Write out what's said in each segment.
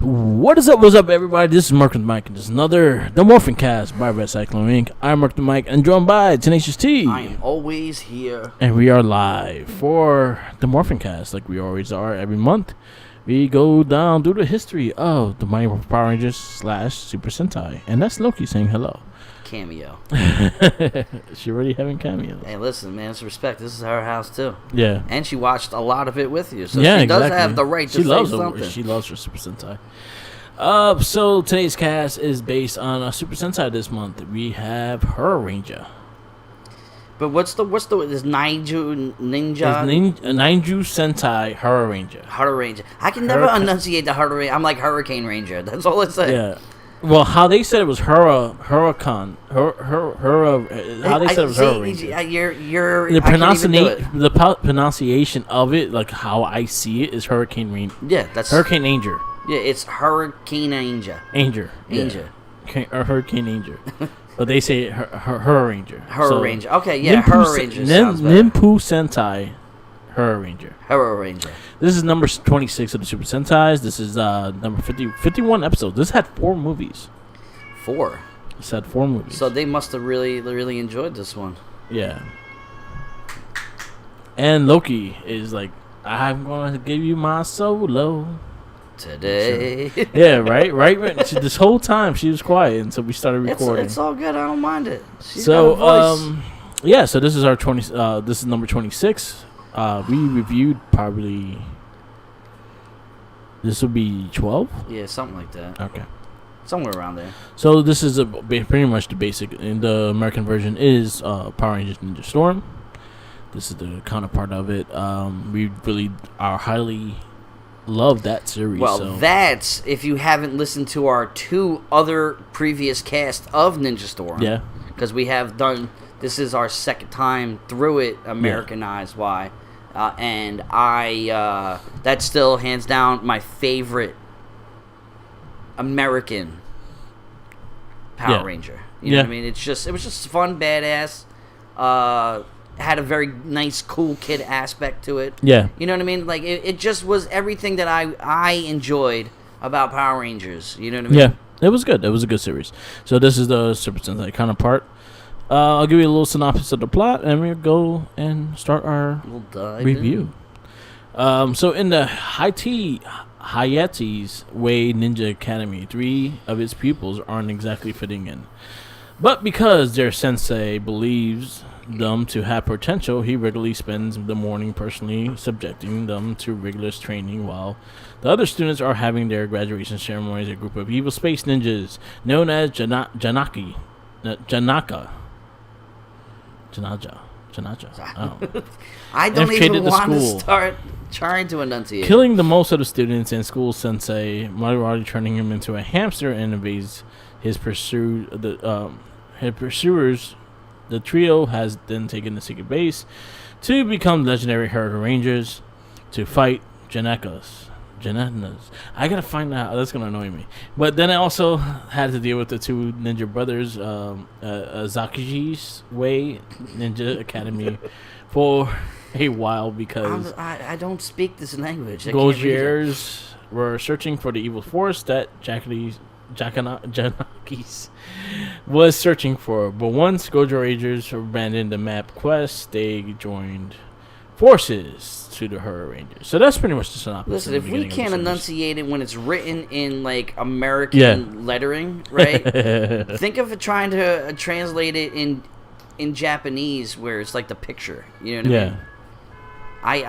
What is up, everybody? This is Mark the Mike, and this is another The Morphincast by Red Cyclone Inc. I'm Mark the Mike, and joined by Tenacious T. I am always here. And we are live for The Morphincast, like we always are every month. We go down through the history of the Mighty Morphin Power Rangers / Super Sentai. And that's Loki saying hello. Cameo. She already having cameos. Hey, listen, man, it's respect. This is her house, too. Yeah. And she watched a lot of it with you, so yeah, she exactly. does have the right to say something. She loves her Super Sentai. So today's cast is based on a Super Sentai this month. We have Hurricaneger. But what's the is Naiju Ninja? Naiju Sentai Hurricaneger. Hurricaneger. I can never enunciate the Hurricane. I'm like Hurricane Ranger. That's all I say. Yeah. Well, how they said it was Hurricane. How they said it was Hurricaneger. The pronunciation of it, like how I see it, is Hurricane Ranger. Yeah, that's Hurricaneger. Yeah, it's Hurricaneger. Angel. Or Hurricaneger. But they say Hurricaneger. Hurricaneger. Okay, yeah, Hurricaneger sounds better. Nimpu Sentai Hurricaneger. Hurricaneger. This is number 26 of the Super Sentais. This is number 51 episodes. This had 4 movies. 4? This had 4 movies. So they must have really enjoyed this one. Yeah. And Loki is like, I'm going to give you my solo today. Yeah, right. This whole time she was quiet until we started recording. It's all good. I don't mind it. She's so, got a voice. yeah. So this is our this is number 26. We reviewed probably. This would be 12. Yeah, something like that. Okay. Somewhere around there. So this is pretty much the basic. In the American version is Power Rangers Ninja Storm. This is the counterpart of it. We really are highly. Love that series. Well, that's if you haven't listened to our 2 other previous casts of Ninja Storm. Yeah. Because we have done, this is our second time through it, Americanized. Why? And that's still hands down my favorite American Power Ranger. You know what I mean? It was just fun, badass. Had a very nice, cool kid aspect to it. Yeah. You know what I mean? Like, it just was everything that I enjoyed about Power Rangers. You know what I mean? Yeah. It was good. It was a good series. So this is the Super Sentai counterpart. I'll give you a little synopsis of the plot, and we'll go and start our review. So in the Hayati's Way Ninja Academy, 3 of its pupils aren't exactly fitting in. But because their sensei believes them to have potential, he regularly spends the morning personally subjecting them to rigorous training while the other students are having their graduation ceremonies. A group of evil space ninjas known as Janaja. I don't even want to start trying to enunciate. Killing the most of the students and school sensei Mariwari, turning him into a hamster, and invades his pursuers. The trio has then taken the secret base to become legendary Hurricane Rangers to fight Janakas. I gotta find out. That's gonna annoy me. But then I also had to deal with the 2 ninja brothers, Zakiji's Way Ninja Academy, for a while because I don't speak this language. Gojiers were searching for the evil force that Janakis was searching for, but once Gojo Rangers abandoned the map quest, they joined forces to the Hurricane Rangers. So that's pretty much the synopsis. Listen, if we can't enunciate it when it's written in like American lettering, right? Think of it trying to translate it in Japanese, where it's like the picture. You know what I mean?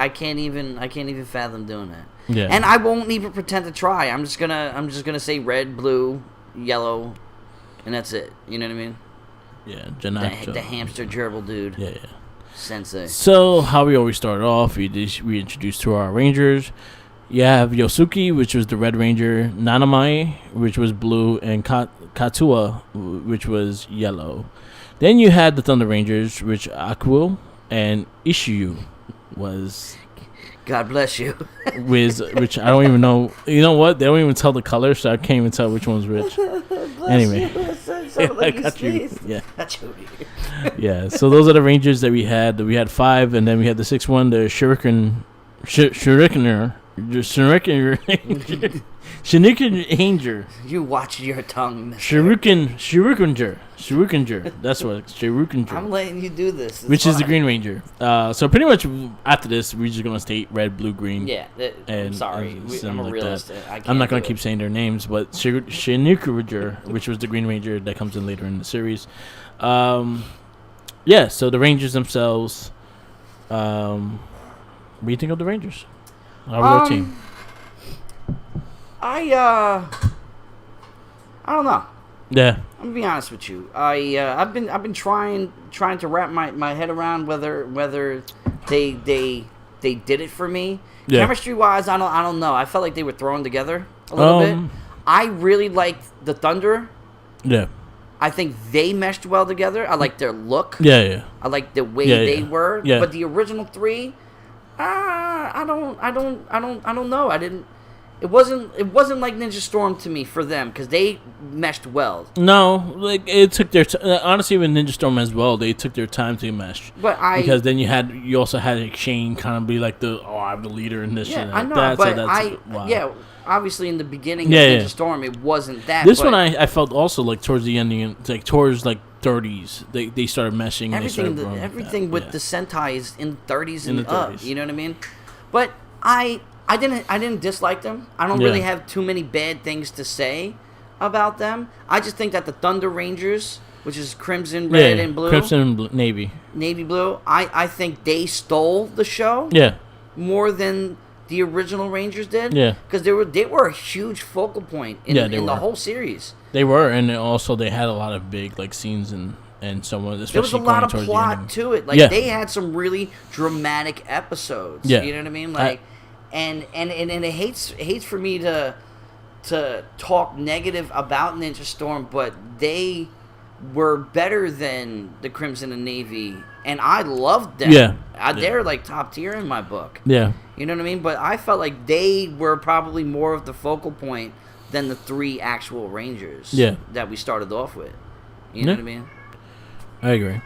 I can't even fathom doing that. Yeah. And I won't even pretend to try. I'm just gonna say red, blue, yellow, and that's it. You know what I mean? Yeah, the hamster gerbil dude. Yeah. Sensei. So how we always start off, we introduced 2 our Rangers. You have Yosuke, which was the Red Ranger, Nanamai, which was blue, and Katua, which was yellow. Then you had the Thunder Rangers, which Akuo and Ishiyu was. God bless you. Which I don't even know. You know what? They don't even tell the color, so I can't even tell which one's which. Anyway. I got you. Yeah. Yeah. So those are the Rangers that we had. We had 5, and then we had the 6th one, the Shurikener, Hurricaneger. You watch your tongue, mister. Hurricaneger. That's what it's Hurricaneger. I'm letting you do this. It's which is the fine. Green Ranger. So pretty much after this, we're just gonna state red, blue, green. Yeah. I'm sorry. I'm a realist. I'm not gonna keep saying their names, but Hurricaneger, which was the Green Ranger that comes in later in the series. Yeah. So the Rangers themselves. What do you think of the Rangers? How was their team? I don't know. Yeah. I'm gonna be honest with you. I've been trying to wrap my head around whether they did it for me. Yeah. Chemistry wise, I don't know. I felt like they were thrown together a little bit. I really liked the Thunder. Yeah. I think they meshed well together. I like their look. Yeah. I like the way they were. Yeah. But the original three, I don't know. I didn't. It wasn't like Ninja Storm to me for them because they meshed well. No, like it took their honestly with Ninja Storm as well. They took their time to mesh. Because then you also had Shane kind of be like I'm the leader in this. Yeah, and I know, that, but wow. obviously in the beginning of Ninja Storm it wasn't that. This one I felt also like towards the ending, like towards like 30s, they started meshing. Everything with the Sentai is in 30s and up. 30s. You know what I mean? But I didn't dislike them. I don't really have too many bad things to say about them. I just think that the Thunder Rangers, which is Crimson, Red, and Blue. Crimson and Navy. Navy Blue. I think they stole the show. Yeah. More than the original Rangers did. Yeah. Because they were a huge focal point in the whole series. They were, and also they had a lot of big like scenes and someone. Especially there was a lot of plot to it. Like they had some really dramatic episodes. Yeah. You know what I mean? Like. And it hates for me to talk negative about Ninja Storm, but they were better than the Crimson and Navy, and I loved them. Yeah, they're like top tier in my book. Yeah, you know what I mean. But I felt like they were probably more of the focal point than the three actual Rangers. Yeah. That we started off with. You know what I mean? I agree.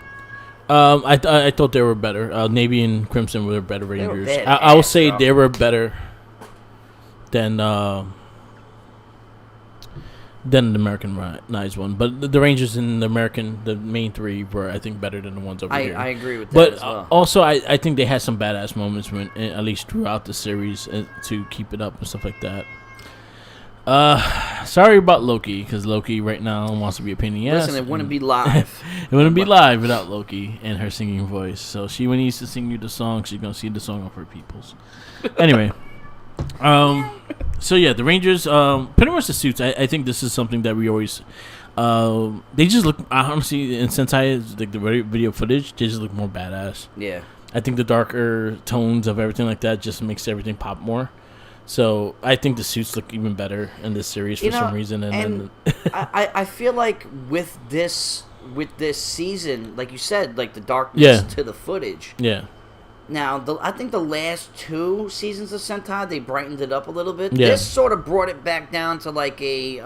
I thought they were better. Navy and Crimson were better Rangers. I will say they were better than the Americanized one. But the Rangers and the main three were, I think, better than the ones over here. I agree with that but as well. Also, I think they had some badass moments when, at least throughout the series, to keep it up and stuff like that. Sorry about Loki, because Loki right now wants to be a pain in the ass. Listen, it wouldn't be live. It wouldn't be live without Loki and her singing voice. So she needs to sing you the song. She's gonna sing the song of her peoples. Anyway, so yeah, the Rangers. Pretty much the suits. I think this is something that we always. They just look. Honestly, in Sentai, like the video footage, they just look more badass. Yeah. I think the darker tones of everything like that just makes everything pop more. So I think the suits look even better in this series for some reason. And I feel like with this season, like you said, like the darkness to the footage. Yeah. Now, I think the last two seasons of Sentai, they brightened it up a little bit. Yeah. This sort of brought it back down to like the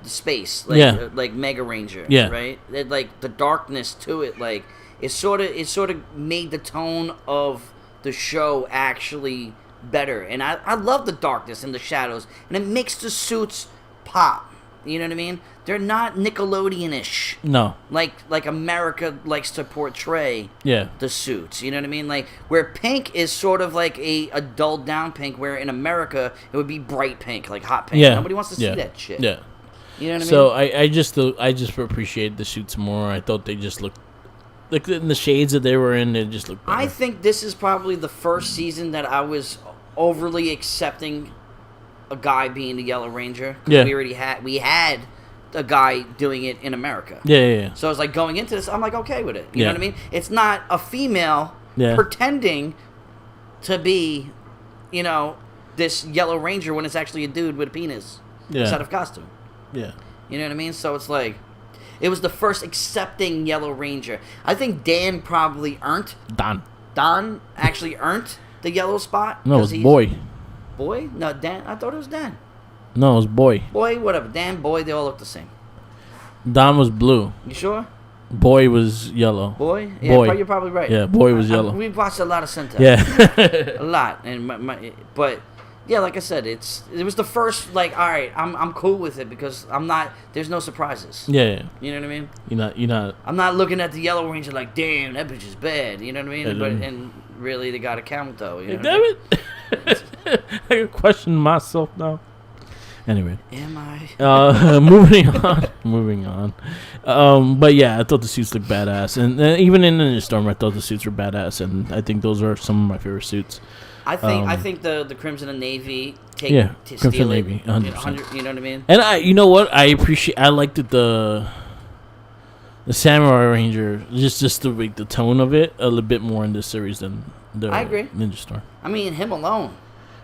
space, like Mega Ranger. Yeah. Right. Like the darkness to it, like it sort of made the tone of the show actually better, and I love the darkness and the shadows, and it makes the suits pop. You know what I mean? They're not Nickelodeon-ish. No. Like America likes to portray the suits. You know what I mean? Like where pink is sort of like a dulled down pink, where in America it would be bright pink, like hot pink. Yeah. Nobody wants to see that shit. Yeah. You know what I mean? So I just appreciate the suits more. I thought they just looked like in the shades that they were in, they just looked better. I think this is probably the first season that I was overly accepting a guy being the Yellow Ranger. Yeah. We had a guy doing it in America. Yeah. So I was like, going into this, I'm like, okay with it. You know what I mean? It's not a female pretending to be, this Yellow Ranger when it's actually a dude with a penis instead of costume. Yeah. You know what I mean? So it's like, it was the first accepting Yellow Ranger. I think Dan probably earned. Don actually earned the yellow spot. No, it was Boy. Boy? No, Dan. I thought it was Dan. No, it was Boy. Boy, whatever. Dan, Boy, they all look the same. Don was blue. You sure? Boy was yellow. Boy? Yeah, Boy. you're probably right. Yeah, boy was yellow. We've watched a lot of Sentai. Yeah. A lot. But yeah, like I said, it was the first, like, all right, I'm cool with it because there's no surprises. Yeah. You know what I mean? You're not. I'm not looking at the Yellow Ranger like, damn, that bitch is bad. You know what I mean? And really, they got a count, though. You know damn it. I can question myself now. Anyway. Am I? Moving on. But yeah, I thought the suits looked badass. And even in Ninja Storm, I thought the suits were badass. And I think those are some of my favorite suits. I think the Crimson and Navy Crimson steal Navy, 100%. You know what I mean? And you know what? I liked the Samurai Ranger, just the tone of it a little bit more in this series than the I agree. Ninja Storm. I mean, him alone.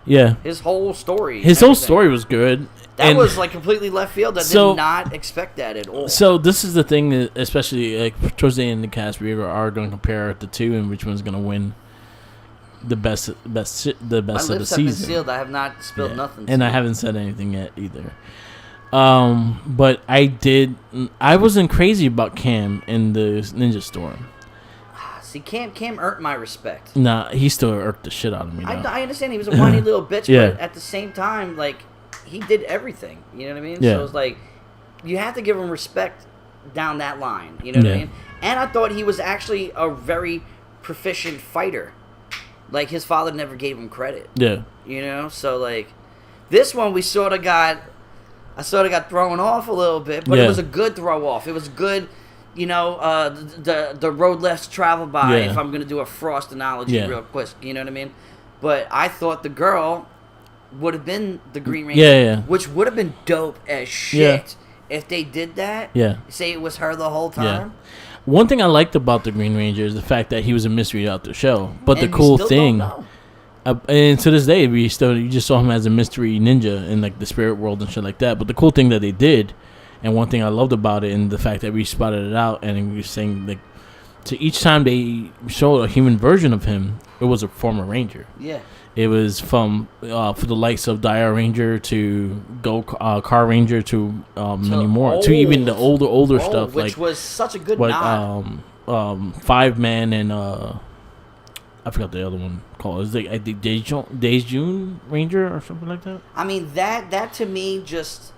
Yeah. His whole story. His whole story was good. That was like completely left field. I did not expect that at all. So this is the thing, especially like towards the end of the cast, we are going to compare the two and which one's going to win the best of the season. My lips have been sealed. I have not spilled nothing. And I haven't said anything yet either. But I wasn't crazy about Cam in the Ninja Storm. See, Cam earned my respect. Nah, he still irked the shit out of me. I understand he was a whiny little bitch, but at the same time, like, he did everything. You know what I mean? Yeah. So it's like, you have to give him respect down that line. You know what I mean? And I thought he was actually a very proficient fighter. Like, his father never gave him credit. Yeah. You know? So, like, this one I sort of got thrown off a little bit, but it was a good throw off. It was good. You know, the road less traveled by, if I'm going to do a Frost analogy real quick, you know what I mean? But I thought the girl would have been the Green Ranger, which would have been dope as shit if they did that. Yeah. Say it was her the whole time. Yeah. One thing I liked about the Green Ranger is the fact that he was a mystery out the show. But the cool thing, and to this day, you just saw him as a mystery ninja in like the spirit world and shit like that. But the cool thing that they did, and one thing I loved about it, and the fact that we spotted it out, and we were saying like, so each time they showed a human version of him, it was a former Ranger. Yeah. It was from for the likes of Dire Ranger to Car Ranger to many more, to even the older stuff, which was such a good nod. 5-Man and I forgot the other one called. Is I think Days June Ranger or something like that. I mean that to me just.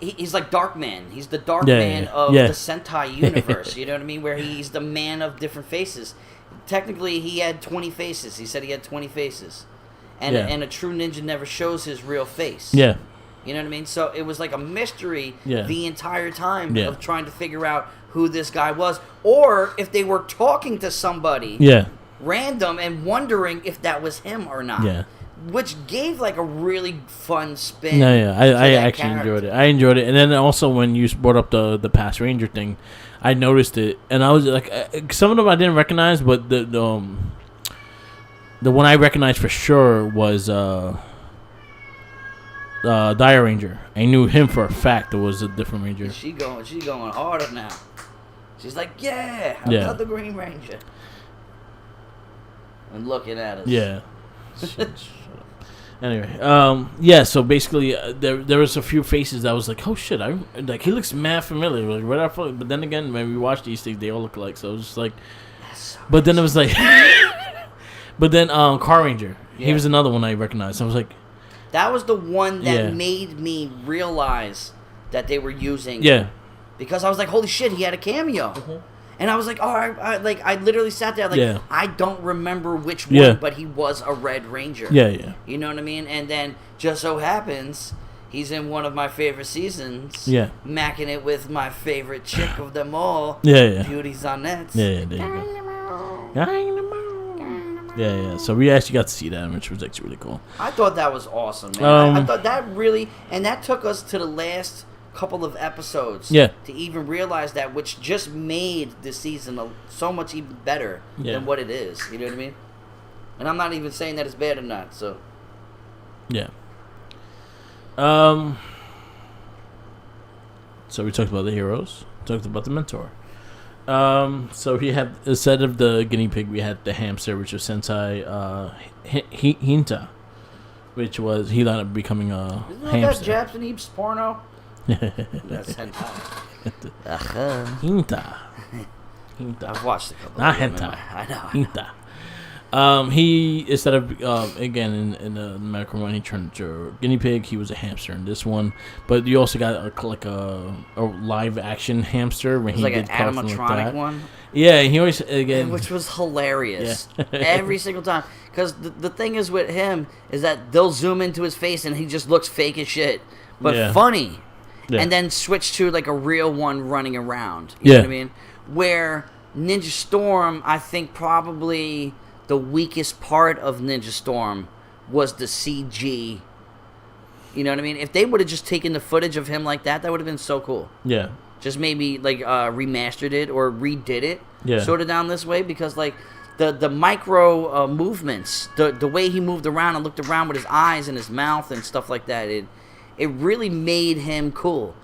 He's like Darkman. He's the Darkman of the Sentai universe. You know what I mean? Where he's the man of different faces. Technically, he had 20 faces. He said he had 20 faces. And a true ninja never shows his real face. Yeah. You know what I mean? So it was like a mystery the entire time of trying to figure out who this guy was. Or if they were talking to somebody random and wondering if that was him or not. Yeah. Which gave like a really fun spin. I actually enjoyed it. I enjoyed it, and then also when you brought up the past Ranger thing, I noticed it, and I was like, some of them I didn't recognize, but the one I recognized for sure was Dire Ranger. I knew him for a fact. It was a different Ranger. She going harder now. She's like, I got the Green Ranger, and looking at us. Yeah. Anyway, so basically, there was a few faces that was like, oh shit, he looks mad familiar. Like, right after, but then again, when we watch these things, they all look alike. So it was just like, but then it was like, but then Car Ranger, he was another one I recognized. So I was like, that was the one that made me realize that they were using. Yeah. Because I was like, holy shit, he had a cameo. Mm-hmm. And I was like, I literally sat there I don't remember which one, but he was a Red Ranger. Yeah. You know what I mean? And then just so happens he's in one of my favorite seasons. Yeah. Macking it with my favorite chick of them all. Yeah. Beauty Zonette. Yeah, there you go. Yeah. So we actually got to see that, which was actually really cool. I thought that was awesome, man. I thought that really, and that took us to the last couple of episodes to even realize that, which just made the season so much even better than what it is. You know what I mean? And I'm not even saying that it's bad or not. So so we talked about the heroes, talked about the mentor. So he had, instead of the guinea pig, we had the hamster, which was Sentai Hinta, which was, he ended up becoming a Isn't hamster. that Japanese porno? That's hentai. Hinta. I've watched a couple. Not of them. hentai. I know. Hinta. He instead of again in the American one, he turned into a guinea pig. He was a hamster in this one, but you also got a live action hamster when he like did an animatronic one. Yeah, he always again, which was hilarious yeah. every single time. Because the thing is with him is that they'll zoom into his face and he just looks fake as shit, but funny, and then switch to like a real one running around. You know what I mean? Where Ninja Storm, I think probably the weakest part of Ninja Storm was the CG. You know what I mean? If they would have just taken the footage of him like that would have been so cool. Yeah. Just maybe like remastered it or redid it. Yeah. Sort of down this way because like the micro movements, the way he moved around and looked around with his eyes and his mouth and stuff like that, it really made him cool.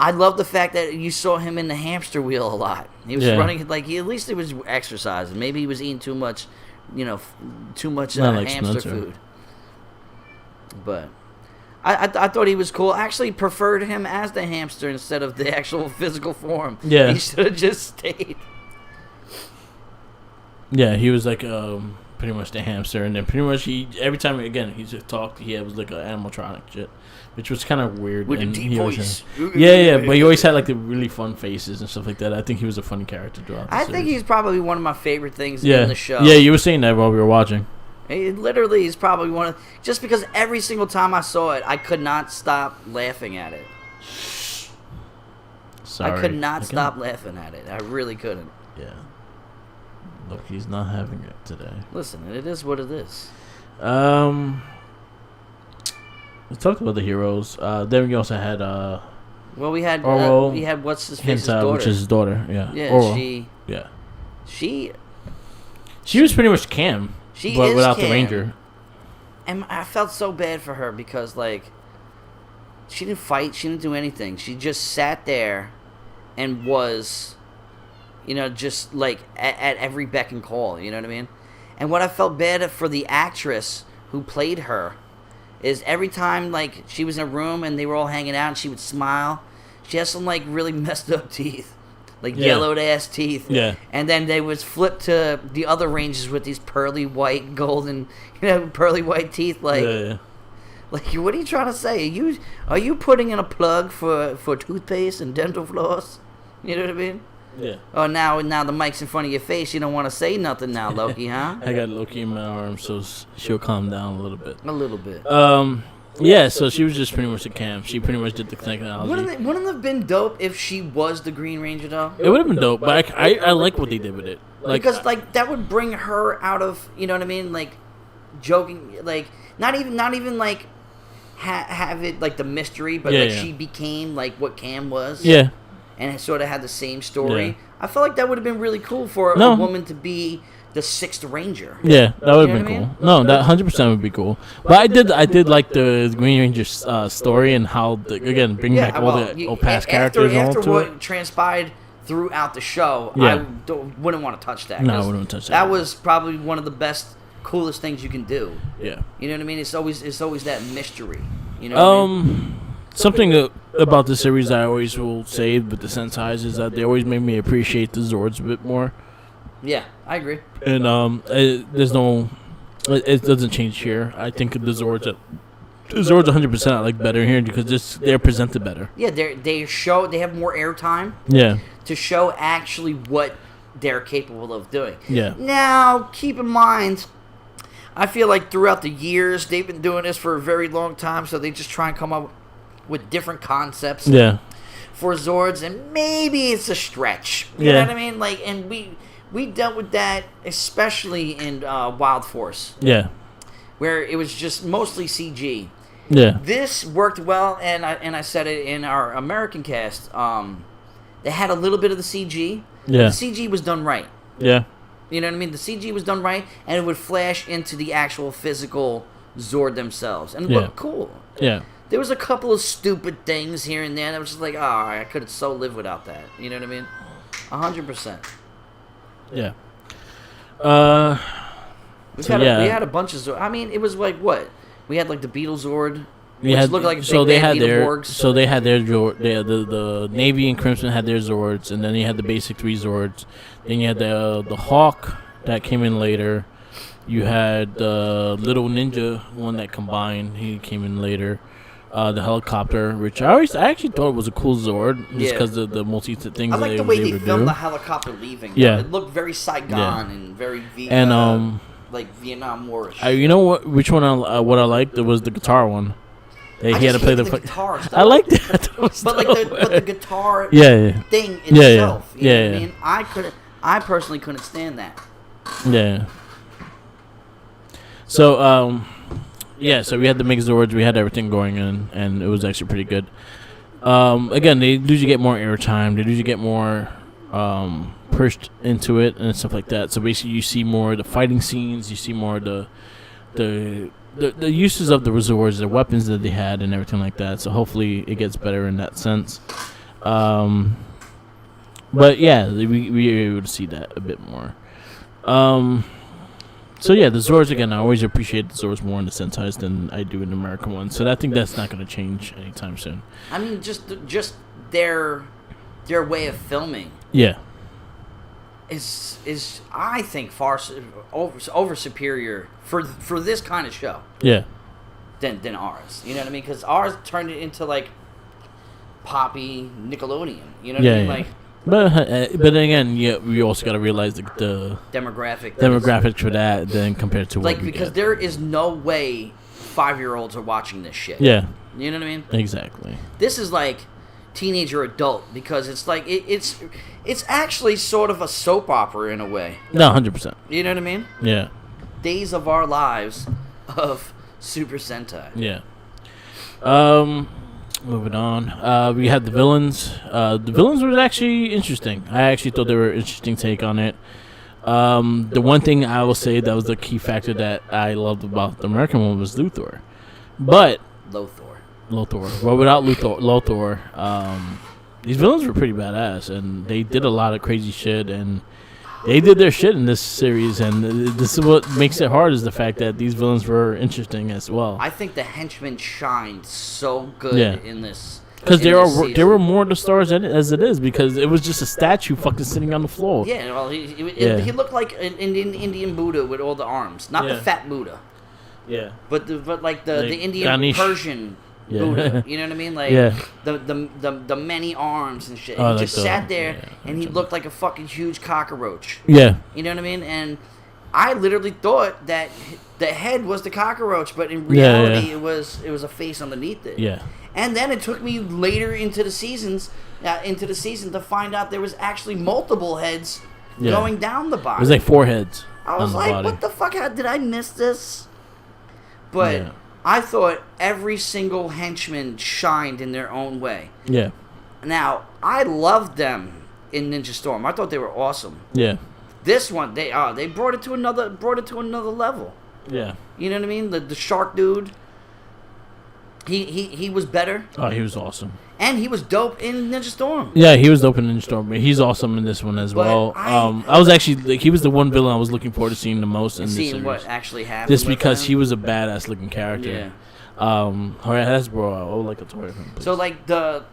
I love the fact that you saw him in the hamster wheel a lot. He was running at least he was exercising. Maybe he was eating too much, hamster food. But I thought he was cool. I actually preferred him as the hamster instead of the actual physical form. Yeah, he should have just stayed. Yeah, he was like pretty much the hamster, and then pretty much every time again he just talked, he was like an animatronic shit, which was kind of weird. With the deep voice. But he always had like the really fun faces and stuff like that. I think he was a funny character throughout the series. think he's probably one of my favorite things in the show. Yeah, you were saying that while we were watching. It literally is probably one of... Just because every single time I saw it, I could not stop laughing at it. Sorry. I could not stop laughing at it. I really couldn't. Yeah. Look, he's not having it today. Listen, it is what it is. We talked about the heroes. Then we also had... well, we had what's his face's Hinta, daughter. which is his daughter, yeah. Yeah, Orwell. She was pretty much Cam. But without Cam. the Ranger. And I felt so bad for her because, like, she didn't fight. She didn't do anything. She just sat there and was, just, like, at every beck and call. You know what I mean? And what I felt bad for the actress who played her is every time, like, she was in a room and they were all hanging out and she would smile, she has some, like, really messed up teeth. Like yellowed ass teeth. Yeah. And then they would flip to the other Rangers with these pearly white, golden, pearly white teeth. Like, like, what are you trying to say? Are you putting in a plug for toothpaste and dental floss? You know what I mean? Yeah. Oh, now the mic's in front of your face. You don't want to say nothing now, Loki, huh? I got Loki in my arm, so she'll calm down a little bit. A little bit. Yeah, so she was just pretty much a Cam. She pretty much did the technology. Wouldn't it have been dope if she was the Green Ranger, though? It would have been dope, but I like what they did with it. Like, because, like, that would bring her out of, you know what I mean? Like, joking, like, not even like, have it, like, the mystery, but, she became, like, what Cam was. Yeah. And it sort of had the same story. Yeah. I felt like that would have been really cool for a woman to be the Sixth Ranger. Yeah, that would have been cool. No, that 100% would be cool. But I did like the Green Ranger story and how bringing back all the past characters. After what transpired throughout the show, I wouldn't want to touch that. No, I wouldn't want to touch that. That was probably one of the best, coolest things you can do. Yeah, you know what I mean. It's always that mystery. You know. What I mean? Something about the series I always will say with the Sentais is that they always made me appreciate the Zords a bit more. Yeah, I agree. And it doesn't change here. I think the Zords 100% I like better here because they're presented better. Yeah, they have more airtime. Yeah. To show actually what they're capable of doing. Yeah. Now, keep in mind, I feel like throughout the years they've been doing this for a very long time, so they just try and come up with different concepts. Yeah. For Zords, and maybe it's a stretch. You know what I mean? Like, and we dealt with that, especially in Wild Force. Yeah. Where it was just mostly CG. Yeah. This worked well, and I said it in our American cast. They had a little bit of the CG. Yeah. The CG was done right. Yeah. You know what I mean? The CG was done right, and it would flash into the actual physical Zord themselves. And it looked cool. Yeah. There was a couple of stupid things here and there that was just like, I could have so lived without that. You know what I mean? 100%. Yeah. We had a bunch of Zord. I mean, it was like what? We had like the Beetle Zord. which looked like they had their the Navy and Crimson had their Zords, and then you had the basic 3 Zords. Then you had the Hawk that came in later. You had the little ninja one that combined. He came in later. The helicopter, which I actually thought was a cool Zord, just because of the multi things. I like the way they filmed the helicopter leaving. Yeah, it looked very Saigon and very Vietnam Warish. You know what? Which one? What I liked was the guitar one. He had to play the guitar stuff. I liked that, but the guitar thing itself. You know what I mean? I personally couldn't stand that. Yeah. So so we had the Megazords, we had everything going in, and it was actually pretty good. Again, they usually get more airtime, they usually get more pushed into it and stuff like that. So basically, you see more of the fighting scenes, you see more of the uses of the Zords, the weapons that they had, and everything like that. So hopefully, it gets better in that sense. But yeah, we were able to see that a bit more. So yeah, the Zords again. I always appreciate the Zords more in the Sentais than I do in the American ones. So I think that's not going to change anytime soon. I mean, just their way of filming. Yeah. Is I think far over superior for this kind of show. Yeah. Than ours. You know what I mean? Because ours turned it into like poppy Nickelodeon. You know what I mean? Like. But then again, we also got to realize the demographics for that, then compared to what we because get. There is no way 5-year-olds are watching this shit. Yeah, you know what I mean. Exactly. This is like teenager adult because it's like it's actually sort of a soap opera in a way. No, 100%. You know what I mean? Yeah. Days of Our Lives of Super Sentai. Yeah. Moving on, we had the villains. The villains was actually interesting. I actually thought they were an interesting take on it. The one thing I will say that was the key factor that I loved about the American one was Luthor. But Lothor. Well, without Lothor, these villains were pretty badass, and they did a lot of crazy shit, and they did their shit in this series, and this is what makes it hard is the fact that these villains were interesting as well. I think the henchmen shined so good in this. Because there were more of the stars in it as it is, because it was just a statue fucking sitting on the floor. Yeah, well, he looked like an Indian Buddha with all the arms. Not the fat Buddha. Yeah. But the Indian Ganesh. Persian Buddha. You know what I mean? Like the many arms and shit. He just sat there and he looked like a fucking huge cockroach. Yeah. You know what I mean? And I literally thought that the head was the cockroach, but in reality it was a face underneath it. Yeah. And then it took me later into the season to find out there was actually multiple heads going down the body. It was like 4 heads. I was like, what the fuck? How did I miss this? But I thought every single henchman shined in their own way. Yeah. Now, I loved them in Ninja Storm. I thought they were awesome. Yeah. This one, they brought it to another level. Yeah. You know what I mean? The shark dude. He was better. Oh, he was awesome. And he was dope in Ninja Storm. Yeah, he was dope in Ninja Storm. He's awesome in this one as well. I was actually he was the one villain I was looking forward to seeing the most in this series. Seeing what actually happened. Just because he was a badass looking character. Yeah. All right, that's bro. I would like a toy of him. Please. So like the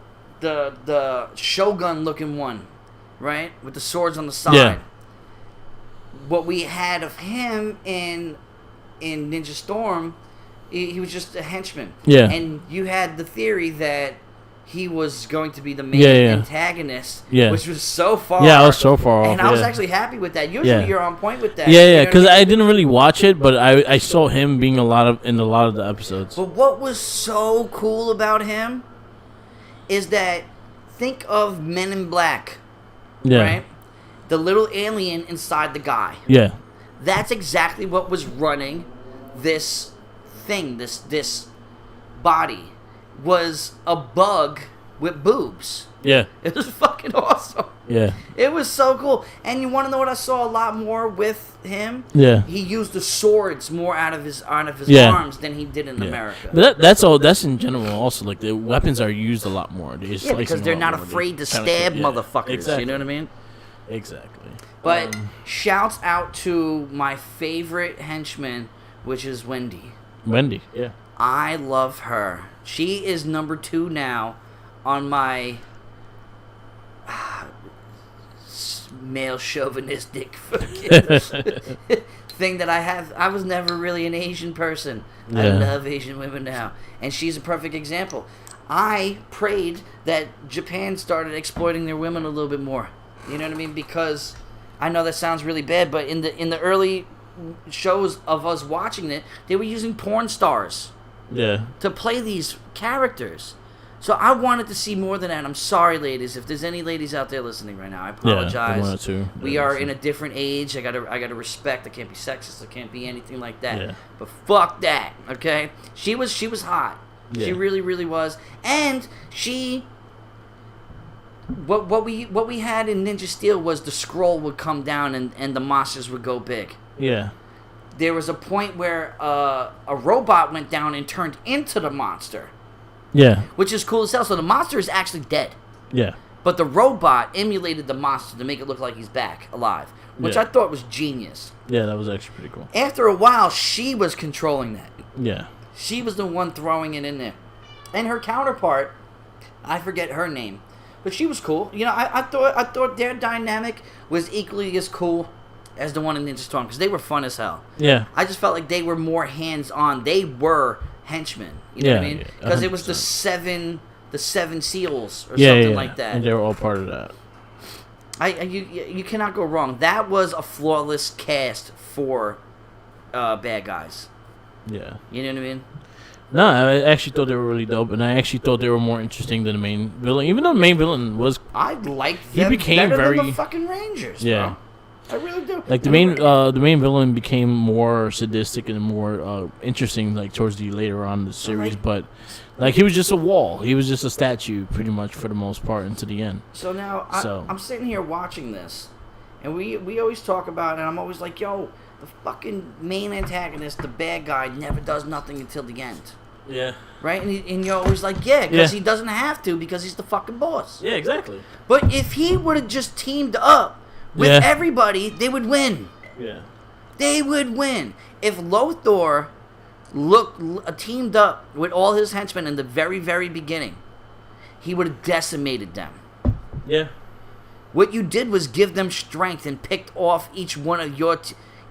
Shogun looking one, right, with the swords on the side. Yeah. What we had of him in Ninja Storm, he was just a henchman. Yeah. And you had the theory that he was going to be the main antagonist, which was so far. Yeah, I was so far off. And I was actually happy with that. Usually you're on point with that. Yeah, because I didn't really watch it, but I saw him being in a lot of the episodes. But what was so cool about him is that think of Men in Black, right? The little alien inside the guy. Yeah. That's exactly what was running this thing, this body. Was a bug with boobs. Yeah. It was fucking awesome. Yeah. It was so cool. And you want to know what I saw a lot more with him? Yeah. He used the swords more out of his arms than he did in America. But that's all. That's in general also. Like the weapons are used a lot more. Because they're not afraid to stab motherfuckers. Exactly. You know what I mean? Exactly. But shouts out to my favorite henchman, which is Wendy. Wendy, yeah. I love her. She is number 2 now on my male chauvinistic thing that I have. I was never really an Asian person. Yeah. I love Asian women now. And she's a perfect example. I prayed that Japan started exploiting their women a little bit more. You know what I mean? Because I know that sounds really bad, but in the early shows of us watching it, they were using porn stars to play these characters. So I wanted to see more than that. I'm sorry, ladies, if there's any ladies out there listening right now. I apologize. We are in a different age. I gotta respect. I can't be sexist. I can't be anything like that. Yeah. But fuck that. Okay, she was hot. Yeah. She really, really was. And she, what we had in Ninja Steel was the scroll would come down and the monsters would go big. Yeah. There was a point where a robot went down and turned into the monster. Yeah. Which is cool as hell. So the monster is actually dead. Yeah. But the robot emulated the monster to make it look like he's back, alive. Which I thought was genius. Yeah, that was actually pretty cool. After a while, she was controlling that. Yeah. She was the one throwing it in there. And her counterpart, I forget her name, but she was cool. You know, I thought their dynamic was equally as cool as the one in Ninja Storm, because they were fun as hell. Yeah. I just felt like they were more hands-on. They were henchmen. You know what I mean? Because it was the seven seals or something like that. And they were all part of that. You cannot go wrong. That was a flawless cast for bad guys. Yeah. You know what I mean? No, I actually thought they were really dope, and I actually thought they were more interesting than the main villain. Even though the main villain was... I liked he them became better very... than the fucking Rangers, yeah. bro. I really do. Like, the main villain became more sadistic and more interesting, like, towards the later on in the series, but... Like, he was just a wall. He was just a statue, pretty much, for the most part, into the end. So now, I'm sitting here watching this, and we always talk about it, and I'm always like, yo, the fucking main antagonist, the bad guy, never does nothing until the end. Yeah. Right? And you're always like, yeah, because he doesn't have to, because he's the fucking boss. Yeah, exactly. But if he would have just teamed up with everybody, they would win. Yeah. They would win. If Lothar teamed up with all his henchmen in the very, very beginning, he would have decimated them. Yeah. What you did was give them strength and picked off each one of your...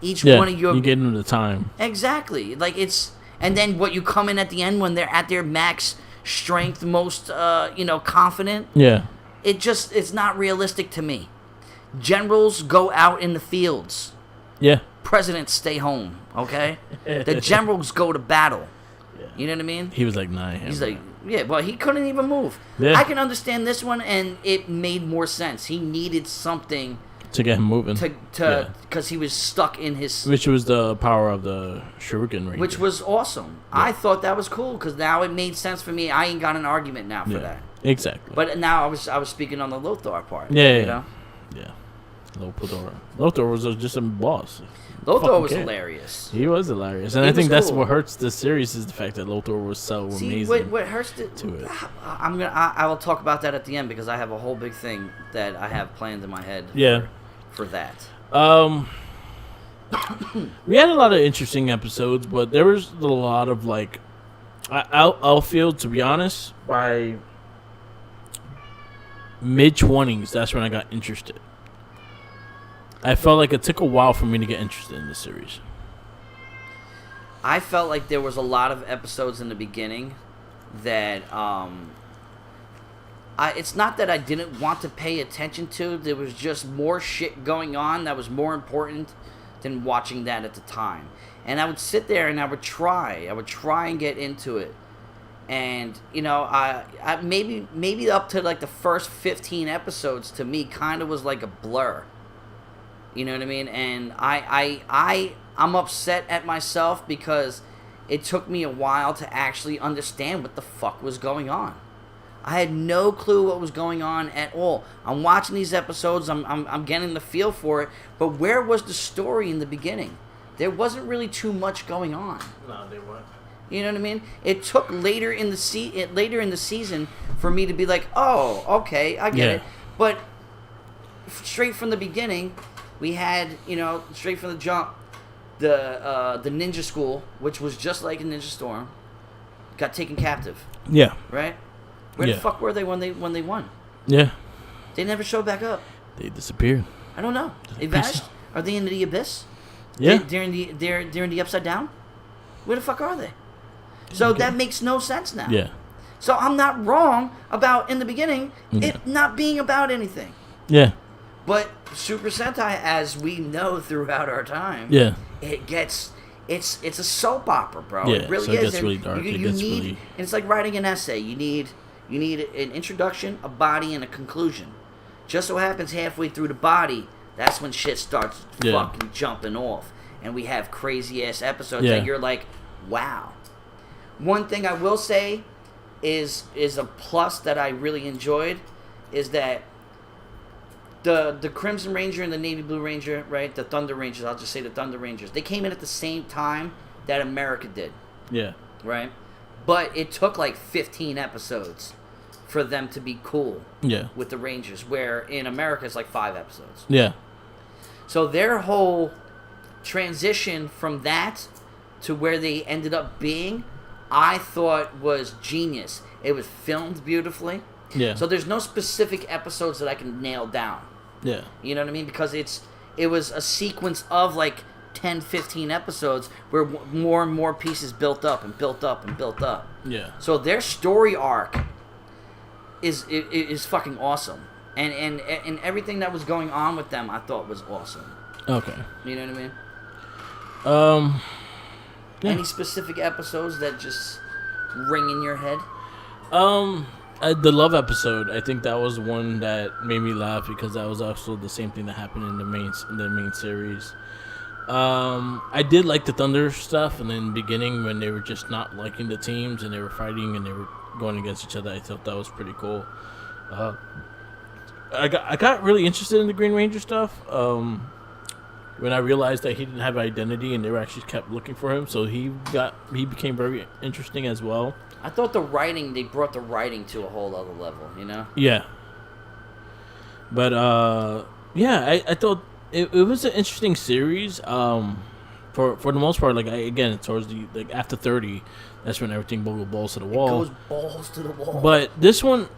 You gave them the time. Exactly. Like, it's... And then what you come in at the end when they're at their max strength, most, confident. Yeah. It's not realistic to me. Generals go out in the fields. Yeah. Presidents stay home, okay? The generals go to battle. Yeah. You know what I mean? He was like, nah. He's like, yeah, well, he couldn't even move. Yeah. I can understand this one, and it made more sense. He needed something... to get him moving. Because he was stuck in his... Which was the power of the Shuriken Ranger. Which was awesome. Yeah. I thought that was cool, because now it made sense for me. I ain't got an argument now for that. Exactly. But now I was speaking on the Lothar part. Yeah, you know? Yeah. Lothar was just a boss. Lothar was hilarious. He was hilarious. And I think that's what hurts the series is the fact that Lothar was so amazing. What hurts to it. I will talk about that at the end, because I have a whole big thing that I have planned in my head for that. We had a lot of interesting episodes, but there was a lot of like I'll feel, to be honest, by mid-20s, that's when I got interested. I felt like it took a while for me to get interested in this series. I felt like there was a lot of episodes in the beginning that it's not that I didn't want to pay attention to. There was just more shit going on that was more important than watching that at the time. And I would sit there and I would try and get into it. And, I maybe up to like the first 15 episodes to me kind of was like a blur. You know what I mean? And I'm upset at myself because it took me a while to actually understand what the fuck was going on. I had no clue what was going on at all. I'm watching these episodes, I'm getting the feel for it, but where was the story in the beginning? There wasn't really too much going on. No, there weren't. You know what I mean? It took later in the season for me to be like, oh, okay, I get it. But straight from the beginning, we had, straight from the jump, the ninja school, which was just like a Ninja Storm, got taken captive. Yeah. Right? Where the fuck were they when they won? Yeah. They never showed back up. They disappeared. I don't know. They vanished? Are they in the abyss? Yeah. They're in the upside down? Where the fuck are they? So that makes no sense now. Yeah. So I'm not wrong about, in the beginning, it not being about anything. Yeah. But Super Sentai, as we know throughout our time, it's a soap opera, bro. Yeah, it really so is. It gets really dark. And it's like writing an essay. You need an introduction, a body, and a conclusion. Just so happens halfway through the body, that's when shit starts fucking jumping off. And we have crazy ass episodes that you're like, wow. One thing I will say is a plus that I really enjoyed is that the Crimson Ranger and the Navy Blue Ranger, right? The Thunder Rangers, I'll just say the Thunder Rangers. They came in at the same time that America did. Yeah. Right? But it took like 15 episodes for them to be cool with the Rangers, where in America it's like 5 episodes. Yeah. So their whole transition from that to where they ended up being, I thought was genius. It was filmed beautifully. Yeah. So there's no specific episodes that I can nail down. Yeah. You know what I mean? Because it was a sequence of like 10, 15 episodes where more and more pieces built up and built up and built up. Yeah. So their story arc is fucking awesome. And everything that was going on with them I thought was awesome. Okay. You know what I mean? Any specific episodes that just ring in your head? The love episode, I think that was one that made me laugh because that was also the same thing that happened in the main series. I did like the Thunder stuff, and in the beginning when they were just not liking the teams and they were fighting and they were going against each other, I thought that was pretty cool. I got really interested in the Green Ranger stuff when I realized that he didn't have an identity and they were actually kept looking for him, so he became very interesting as well. I thought they brought the writing to a whole other level, you know? Yeah. But I thought it was an interesting series. For the most part, again, towards the after 30, that's when everything balls to the wall. It goes balls to the wall. But this one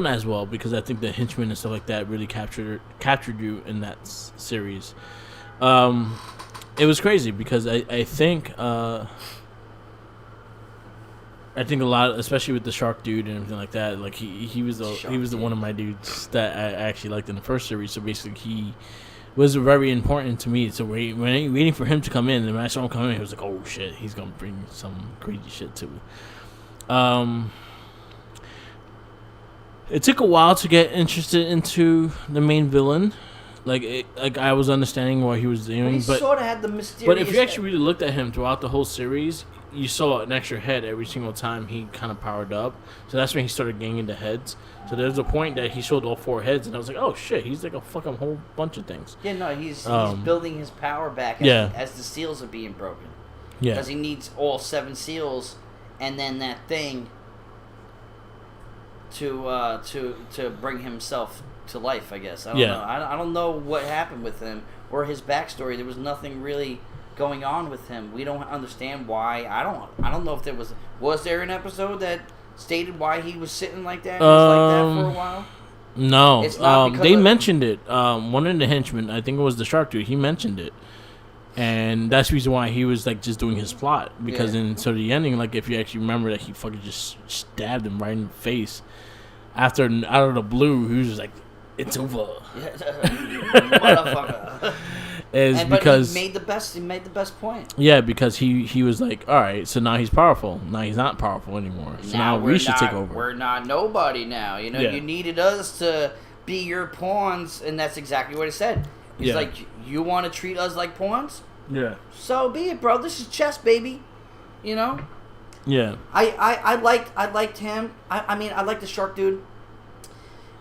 as well, because I think the henchmen and stuff like that really captured you in that series. It was crazy because I think a lot, especially with the shark dude and everything like that, like he was the one of my dudes that I actually liked in the first series. So basically, he was very important to me. So waiting for him to come in, and when I saw him come in, I was like, oh shit, he's gonna bring some crazy shit to it. It took a while to get interested into the main villain. Like I was understanding what he was doing, but sort of had the mysterious. But if you actually really looked at him throughout the whole series, you saw an extra head every single time he kind of powered up. So that's when he started gaining the heads. So there's a point that he showed all 4 heads, and I was like, oh shit, he's like a fucking whole bunch of things. Yeah, no, he's building his power back as the seals are being broken. Yeah, because he needs all 7 seals, and then that thing to bring himself to life, I guess. I don't know. I don't know what happened with him or his backstory. There was nothing really going on with him. We don't understand why. I don't know if there was there an episode that stated why he was sitting like that, like that for a while? No. It's not they mentioned it. One of the henchmen, I think it was the shark dude, he mentioned it. And that's the reason why he was like just doing his plot, because in sort of the ending, like if you actually remember that he fucking just stabbed him right in the face after out of the blue, he was just like, it's over. Motherfucker. But he made the best point. Yeah, because he was like, all right, so now he's powerful. Now he's not powerful anymore. So now we should take over. We're not nobody now. You know, you needed us to be your pawns, and that's exactly what he said. He's like, you want to treat us like pawns? Yeah. So be it, bro. This is chess, baby. You know? Yeah. I liked him. I mean, I liked the shark dude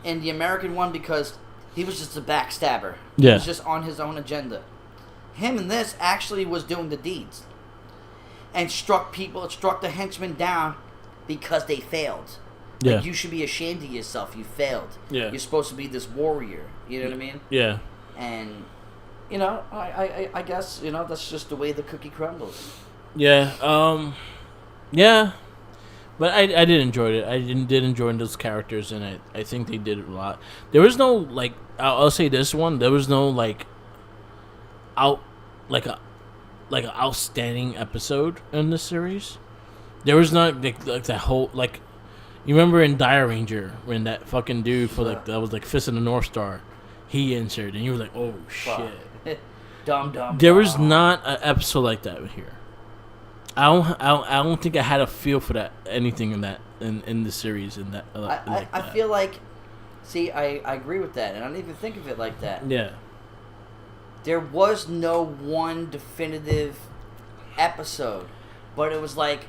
and the American one because he was just a backstabber. Yeah. He was just on his own agenda. Him and this actually was doing the deeds. And struck the henchmen down because they failed. Yeah. Like, you should be ashamed of yourself. You failed. Yeah. You're supposed to be this warrior. You know what I mean? Yeah. And, you know, I guess, you know, that's just the way the cookie crumbles. Yeah. Yeah, but I did enjoy it. I did enjoy those characters, and I think they did a lot. There was no like I'll say this one. There was no like out like a like an outstanding episode in this series. There was not like that whole like. You remember in Dire Ranger when that fucking dude for like that was like Fist of the North Star, he entered and you were like, oh shit. Dumb. There was not an episode like that here. I don't think I had a feel for that anything in that in the series in that. I feel like, see, I agree with that, and I don't even think of it like that. Yeah. There was no one definitive episode, but it was like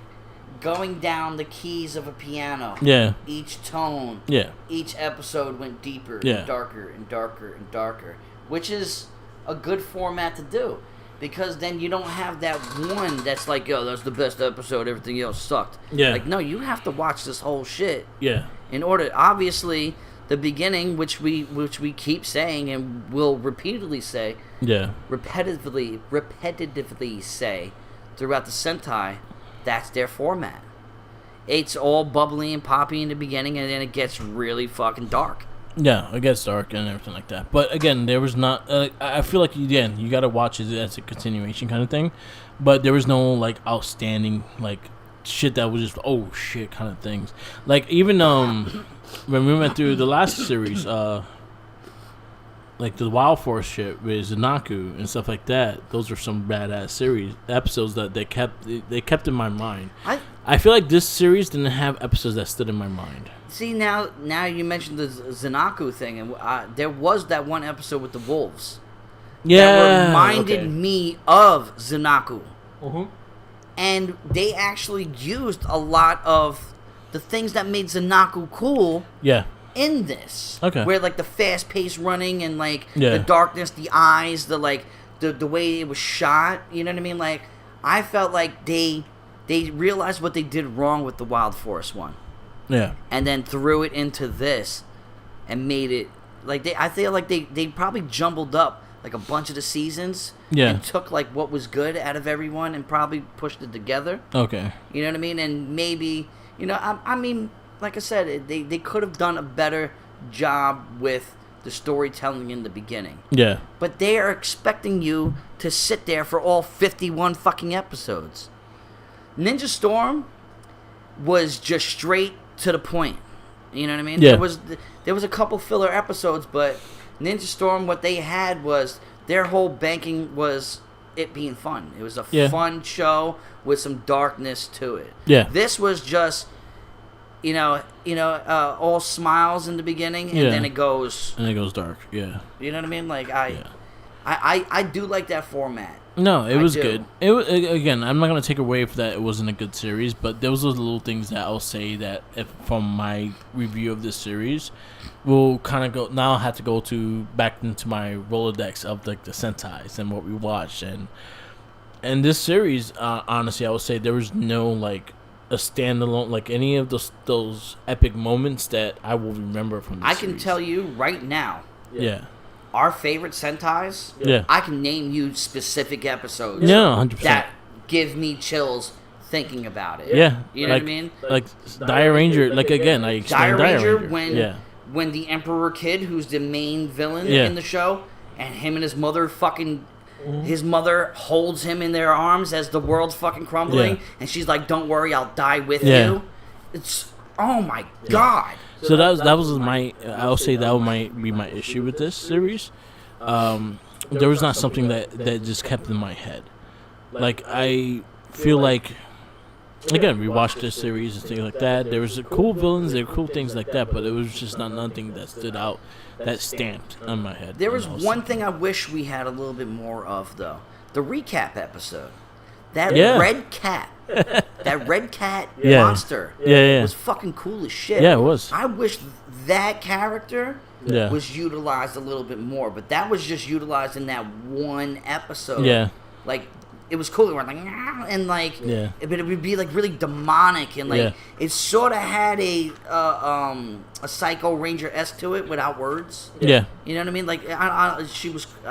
going down the keys of a piano. Yeah. Each tone. Yeah. Each episode went deeper and darker and darker and darker, which is a good format to do, because then you don't have that one that's like, yo, that's the best episode, everything else sucked. Yeah. Like, no, you have to watch this whole shit. Yeah. In order, obviously, the beginning, which we keep saying and will repeatedly say. Yeah. Repetitively say throughout the Sentai, that's their format. It's all bubbly and poppy in the beginning, and then it gets really fucking dark. Yeah, it gets dark and everything like that. But again, there was not. I feel like again, you got to watch it as a continuation kind of thing. But there was no like outstanding like shit that was just oh shit kind of things. Like even when we went through the last series, like the Wild Force shit with Zanaku and stuff like that. Those are some badass series episodes that they kept in my mind. I feel like this series didn't have episodes that stood in my mind. See, now you mentioned the Zanaku thing, and there was that one episode with the wolves. Yeah, that reminded me of Zanaku. Mm-hmm. And they actually used a lot of the things that made Zanaku cool. Yeah. In this, okay, where like the fast-paced running and like the darkness, the eyes, the way it was shot, you know what I mean? Like I felt like they realized what they did wrong with the Wild Force one, and then threw it into this, and made it like I feel like they probably jumbled up like a bunch of the seasons, and took like what was good out of everyone and probably pushed it together. Okay, you know what I mean? And maybe I mean. Like I said, they could have done a better job with the storytelling in the beginning. Yeah. But they are expecting you to sit there for all 51 fucking episodes. Ninja Storm was just straight to the point. You know what I mean? Yeah. There was a couple filler episodes, but Ninja Storm, what they had was their whole banking was it being fun. It was a fun show with some darkness to it. Yeah. This was just all smiles in the beginning, and then it goes dark. Yeah, you know what I mean. Like I do like that format. No, it was good. It was, again, I'm not gonna take away from that it wasn't a good series, but there was those little things that I'll say that from my review of this series, will kind of go. Now I have to go back into my Rolodex of like the Sentais and what we watched, and this series, honestly, I would say there was no like a standalone, like any of those epic moments that I will remember from this series. Can tell you right now. Yeah. Our favorite Sentais. Yeah. I can name you specific episodes. Yeah, 100%. That give me chills thinking about it. Yeah. You know what I mean? Like Dire Ranger. Like again, I explained Dire Ranger when the Emperor Kid, who's the main villain in the show, and him and his mother fucking. His mother holds him in their arms as the world's fucking crumbling, and she's like, "Don't worry, I'll die with you." It's oh my god. So that was my. I'll say that might be my issue with this series. There was not something that just kept in my head. Like I feel like, again, we watched this series and things like that. There was cool villains, there were cool things like that, but it was just not nothing that stood out. That stamped on my head. There was one thing I wish we had a little bit more of, though. The recap episode. That red cat. That red cat monster was fucking cool as shit. Yeah, it was. I wish that character was utilized a little bit more, but that was just utilized in that one episode. Yeah. Like, it was cool. Like, and like, it would be like really demonic, and like it sort of had a Psycho Ranger-esque to it without words. Yeah, you know what I mean. Like, I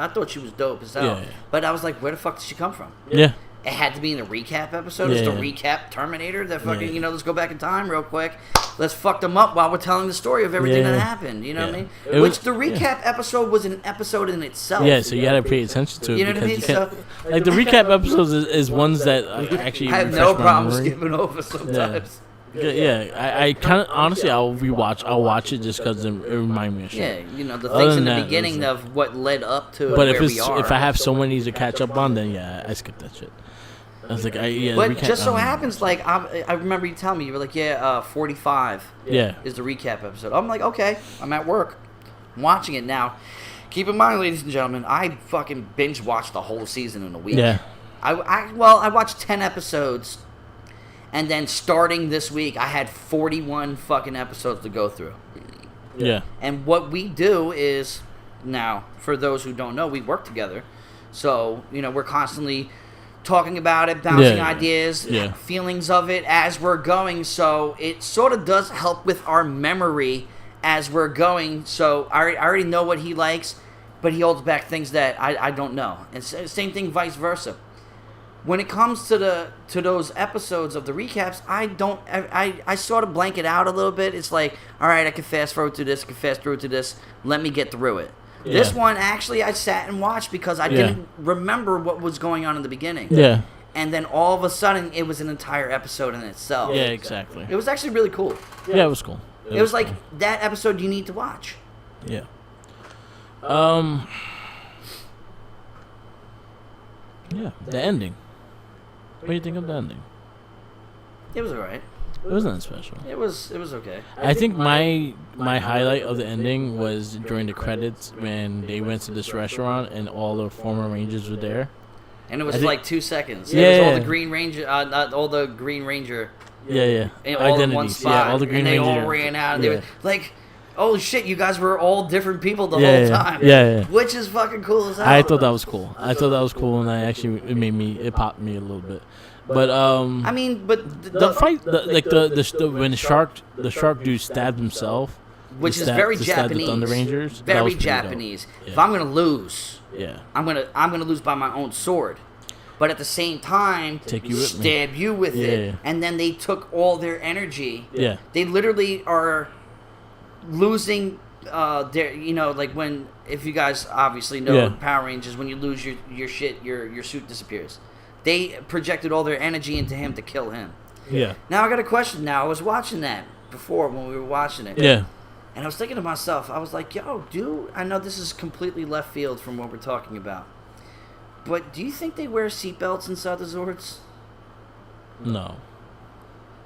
thought she was dope as hell, but I was like, where the fuck did she come from? Yeah, It had to be in the recap episode. It's the recap Terminator. That fucking, let's go back in time real quick. Let's fuck them up while we're telling the story of everything that happened. You know what I mean? Which the recap episode was an episode in itself. Yeah, so you got to pay attention to it. You know what I mean? Like the recap episodes is ones that actually I have no problem skipping over sometimes. Yeah, I kind of honestly I'll watch it just because it reminds me of shit. Yeah, the things in the beginning of what led up to. But if I have so many to catch up on, then I skip that shit. I was like, But just so happens, like I remember you telling me you were like, 45. Is the recap episode. I'm like, okay, I'm at work, I'm watching it now. Keep in mind, ladies and gentlemen, I fucking binge watched the whole season in a week. Yeah. I watched 10 episodes. And then starting this week, I had 41 fucking episodes to go through. Yeah. And what we do is, now, for those who don't know, we work together. So, we're constantly talking about it, bouncing ideas, feelings of it as we're going. So it sort of does help with our memory as we're going. So I already know what he likes, but he holds back things that I don't know. And same thing, vice versa. When it comes to those episodes of the recaps, I sort of blank it out a little bit. It's like, all right, I can fast forward to this, I can fast forward to this. Let me get through it. Yeah. This one, actually, I sat and watched because I didn't remember what was going on in the beginning. Yeah. And then all of a sudden, it was an entire episode in itself. Yeah, exactly. It was actually really cool. Yeah, it was cool. It was like that episode you need to watch. Yeah. Yeah, the ending. What do you think of the ending? It was alright. It wasn't that special. It was okay. I think my highlight of the ending was during the credits when they went to this restaurant and all the former Rangers were there. And it was like 2 seconds. Yeah. It was all the Green Ranger, all the Green Ranger. Yeah. All in one spot. Yeah, all the Green Ranger. And they all ran out. And they were like, oh shit, you guys were all different people the whole time. Yeah. Which is fucking cool as hell. I thought that was cool. And it popped me a little bit. But I mean, but the fight, when the shark dude stabbed himself, which is very Japanese. The Thunder Rangers, very Japanese. If I'm gonna lose, I'm gonna lose by my own sword. But at the same time, stab you with it. And then they took all their energy. Yeah. They literally are losing their, like if you guys obviously know Power Rangers, when you lose your shit, your suit disappears. They projected all their energy into him to kill him. Yeah. Now I got a question. Now I was watching that before when we were watching it. Yeah. And I was thinking to myself, I was like, yo, dude, I know this is completely left field from what we're talking about. But do you think they wear seatbelts inside the Zords? No.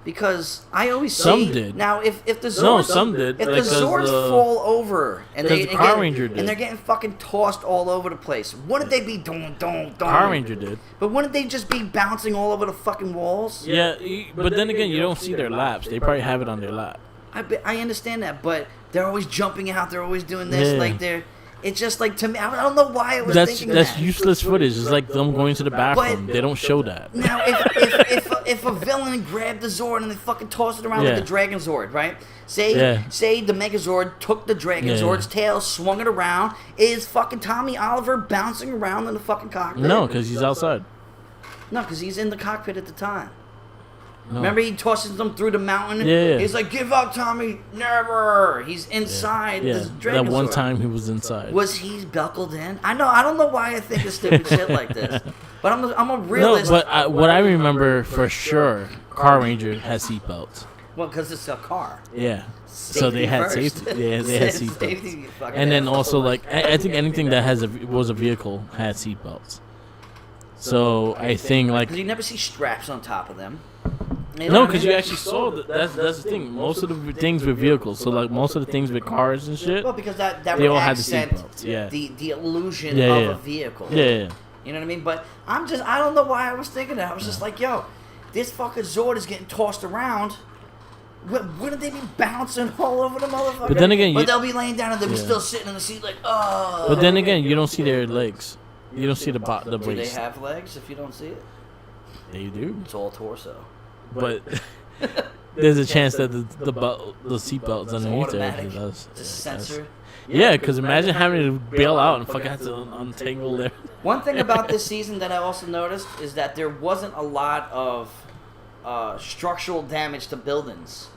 Because I always some did. Now, if the Zords, some did. If the Zords fall over and the Power Ranger did, and they're getting fucking tossed all over the place, wouldn't they be don't? Power Ranger did. But wouldn't they just be bouncing all over the fucking walls? Yeah, but then again, you don't see their laps. They probably have it on their lap. I understand that, but they're always jumping out. They're always doing this. Like they're. It's just like, to me, I don't know why I was thinking that. That's useless footage. It's like them going to the bathroom. They don't show that. Now, if a villain grabbed the Zord and they fucking tossed it around like the Dragon Zord, right? Say the Megazord took the Dragon Zord's tail, swung it around. Is fucking Tommy Oliver bouncing around in the fucking cockpit? No, because he's outside. No, because he's in the cockpit at the time. No. Remember, he tosses them through the mountain? Yeah. He's like, give up, Tommy. Never. He's inside the Dragon That one time he was inside. Was he buckled in? I don't know why I think of stupid shit like this. But I'm a realist. No, but what I remember for sure, Car Ranger has seatbelts. Well, because it's a car. Yeah. So they had safety. Yeah, they had seatbelts. And then also, like, I think anything that was a vehicle had seatbelts. So I think, like... Because you never see straps on top of them. No, because you actually saw that's the thing. Most of the things with vehicles, so like most of the things with cars and shit. Well, because that they all had the seatbelts. Yeah. The illusion of a vehicle. Yeah. You know what I mean? But I don't know why I was thinking that. I was just like, yo, this fucking Zord is getting tossed around. Wouldn't they be bouncing all over the motherfucker? But then again, they'll be laying down and they'll be still sitting in the seat like, oh. But then again, you don't see their legs. You don't see the waist. Do they have legs if you don't see it? They do. It's all torso. But there's a chance that the seatbelt's underneath there. Automatic. It's a sensor. Yeah, because imagine having to bail out and fucking have to untangle there. One thing about this season that I also noticed is that there wasn't a lot of structural damage to buildings.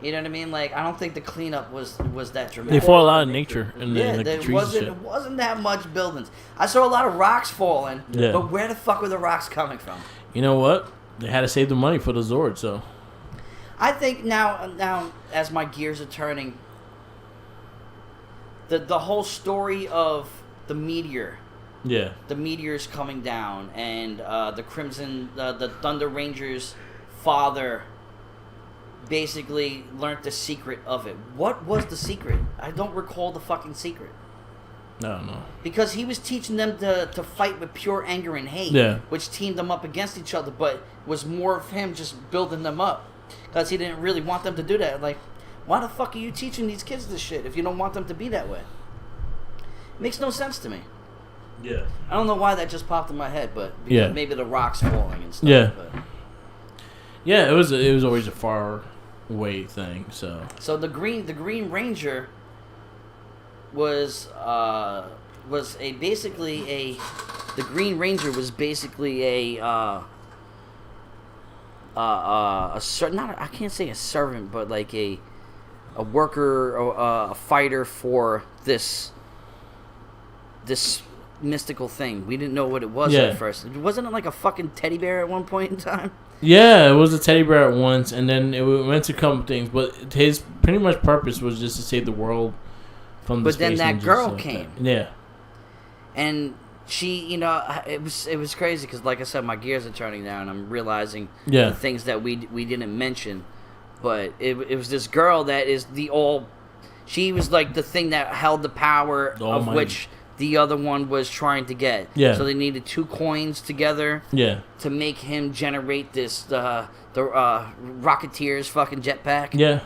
You know what I mean? Like, I don't think the cleanup was that dramatic. They fall out in nature, and yeah, like, there the trees it wasn't that much buildings. I saw a lot of rocks falling, Yeah. but where the fuck were the rocks coming from? You know what? They had to save the money for the Zord, so. I think now as my gears are turning, the whole story of the meteor. Yeah. The meteor's coming down, and the Thunder Ranger's father basically learned the secret of it. What was the secret? I don't recall the fucking secret. No. Because he was teaching them to fight with pure anger and hate, which teamed them up against each other, but was more of him just building them up. Because he didn't really want them to do that. Like, why the fuck are you teaching these kids this shit if you don't want them to be that way? It makes no sense to me. Yeah. I don't know why that just popped in my head, but because maybe the rocks falling and stuff. Yeah. But. Yeah, it was always a far away thing. So the Green Ranger was basically a not, I can't say a servant, but like a worker or a fighter for this mystical thing. We didn't know what it was at first. Wasn't it like a fucking teddy bear at one point in time? Yeah, it was a teddy bear at once, and then it went to a couple things. But his pretty much purpose was just to save the world from the space. But then that girl came. Yeah. And she, it was crazy because, like I said, my gears are turning now, and I'm realizing the things that we didn't mention. But it was this girl that is she was like the thing that held the power of which the other one was trying to get. Yeah. So they needed 2 coins together. Yeah. To make him generate the Rocketeer's fucking jetpack. Yeah.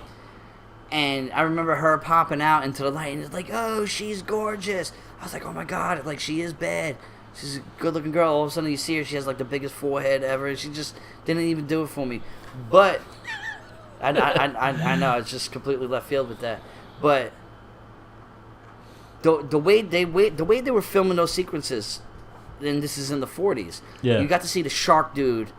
And I remember her popping out into the light, and it's like, oh, she's gorgeous. I was like, oh my god, like she is bad. She's a good-looking girl. All of a sudden, you see her, she has like the biggest forehead ever. She just didn't even do it for me. But I know it's just completely left field with that. But the way they were filming those sequences, and this is in the 40s. Yeah. You got to see the shark dude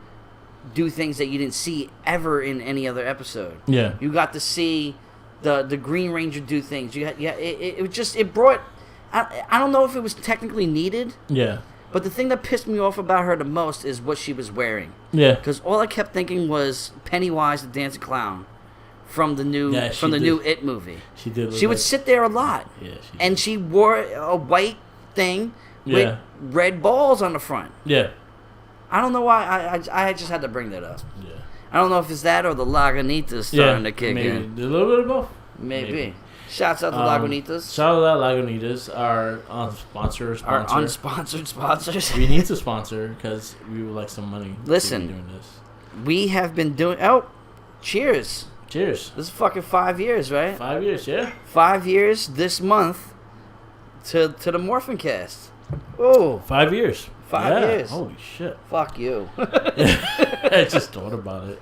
do things that you didn't see ever in any other episode. Yeah. You got to see the Green Ranger do things. It brought. I don't know if it was technically needed. Yeah. But the thing that pissed me off about her the most is what she was wearing. Yeah. Because all I kept thinking was Pennywise the Dancing Clown from the new new It movie. She did. She would sit there a lot. Yeah. And she wore a white thing with red balls on the front. Yeah. I don't know why. I just had to bring that up. Yeah. I don't know if it's that or the Lagunitas starting to kick in. A little bit of both. Maybe. Shouts out to Lagunitas. Shout out to Lagunitas, our sponsor. Our unsponsored sponsors. We need to sponsor because we would like some money. Listen, doing this. We have been doing. Oh, cheers. Cheers. This is fucking 5 years, right? 5 years, yeah. 5 years this month to the Morphincast. Oh, 5 years. 5 years. Holy shit. Fuck you. I just thought about it.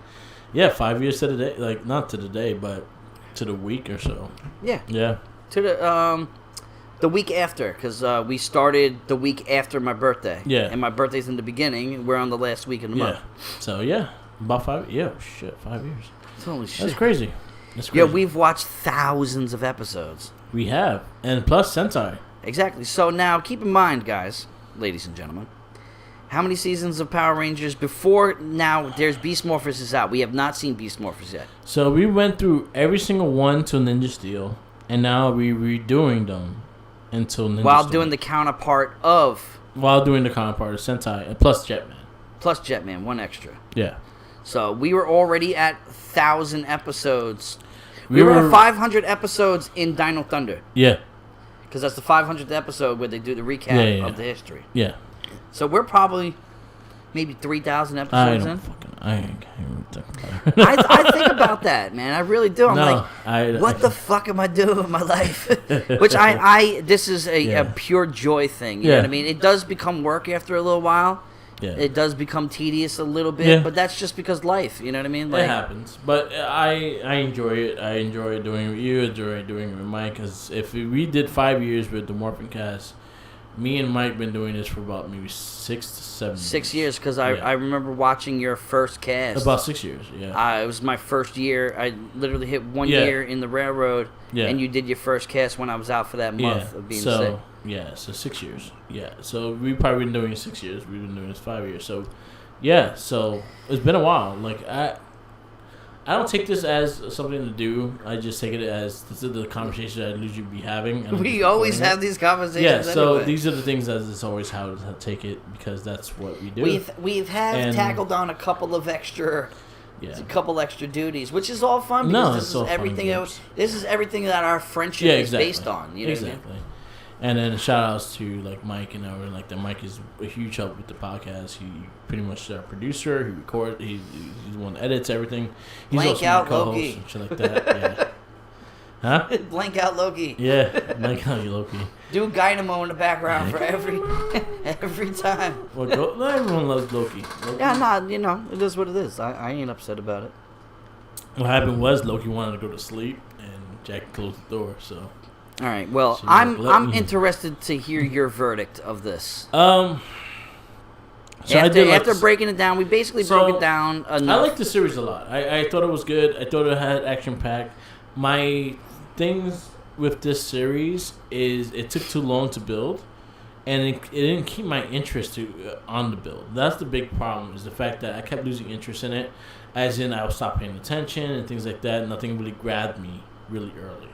Yeah, 5 years to the day. Like, not to the day, but to the week or so. Yeah. Yeah. To the week after, because we started the week after my birthday. Yeah. And my birthday's in the beginning. We're on the last week of the month. So, yeah. About 5. Yeah, shit. 5 years. Holy shit. That's crazy. Yeah, we've watched thousands of episodes. We have. And plus Sentai. Exactly. So now, keep in mind, guys, ladies and gentlemen, how many seasons of Power Rangers before now there's Beast Morphers is out? We have not seen Beast Morphers yet. So we went through every single one till Ninja Steel, and now we're redoing them until Ninja While Steel. doing the counterpart of... While doing the counterpart of Sentai, and plus Jetman. Plus Jetman, one extra. Yeah. So we were already at 1,000 episodes. We were at 500 episodes in Dino Thunder. Yeah. Because that's the 500th episode where they do the recap of the history. Yeah. So we're probably maybe 3,000 episodes in. I think think about that, man. I really do. I'm what the fuck am I doing with my life? Which this is a pure joy thing. You know what I mean? It does become work after a little while. Yeah. It does become tedious a little bit, but that's just because life. You know what I mean? Like, it happens. But I enjoy it. I enjoy doing it with you. I enjoy doing it with Mike. Because if we did 5 years with the Morphincast, me and Mike been doing this for about maybe 6 to 7 years. 6 years, because I remember watching your first cast. About 6 years, yeah. It was my first year. I literally hit 1 year in the railroad, and you did your first cast when I was out for that month of being sick. Yeah, so 6 years. Yeah, so we've probably been doing it 6 years. We've been doing this 5 years. So, yeah, so it's been a while. Like, I don't take this as something to do. I just take it as this is the conversation I usually be having. And we always have these conversations. Yeah, so anyway. These are the things that it's always how to take it because that's what we do. We've tackled on a couple of extra. Yeah. A couple extra duties, which is all fun because this is everything that our friendship is based on. You know what I mean? And then shout outs to like Mike and everything like that. Mike is a huge help with the podcast. He pretty much our producer. He records. He's the one that edits everything. He's blank also out my co-host Loki and shit like that. Yeah. Huh? Blank out Loki. Yeah, blank out Loki. Do Dynamo in the background for every time. Well, not everyone loves Loki. Yeah, it is what it is. I ain't upset about it. What happened was Loki wanted to go to sleep and Jack closed the door. So. All right. Well, I'm interested to hear your verdict of this. So after breaking it down, we basically broke it down enough. I like the series a lot. I thought it was good. I thought it had action packed. My things with this series is it took too long to build, and it didn't keep my interest on the build. That's the big problem. Is the fact that I kept losing interest in it, as in I would stop paying attention and things like that. Nothing really grabbed me really early.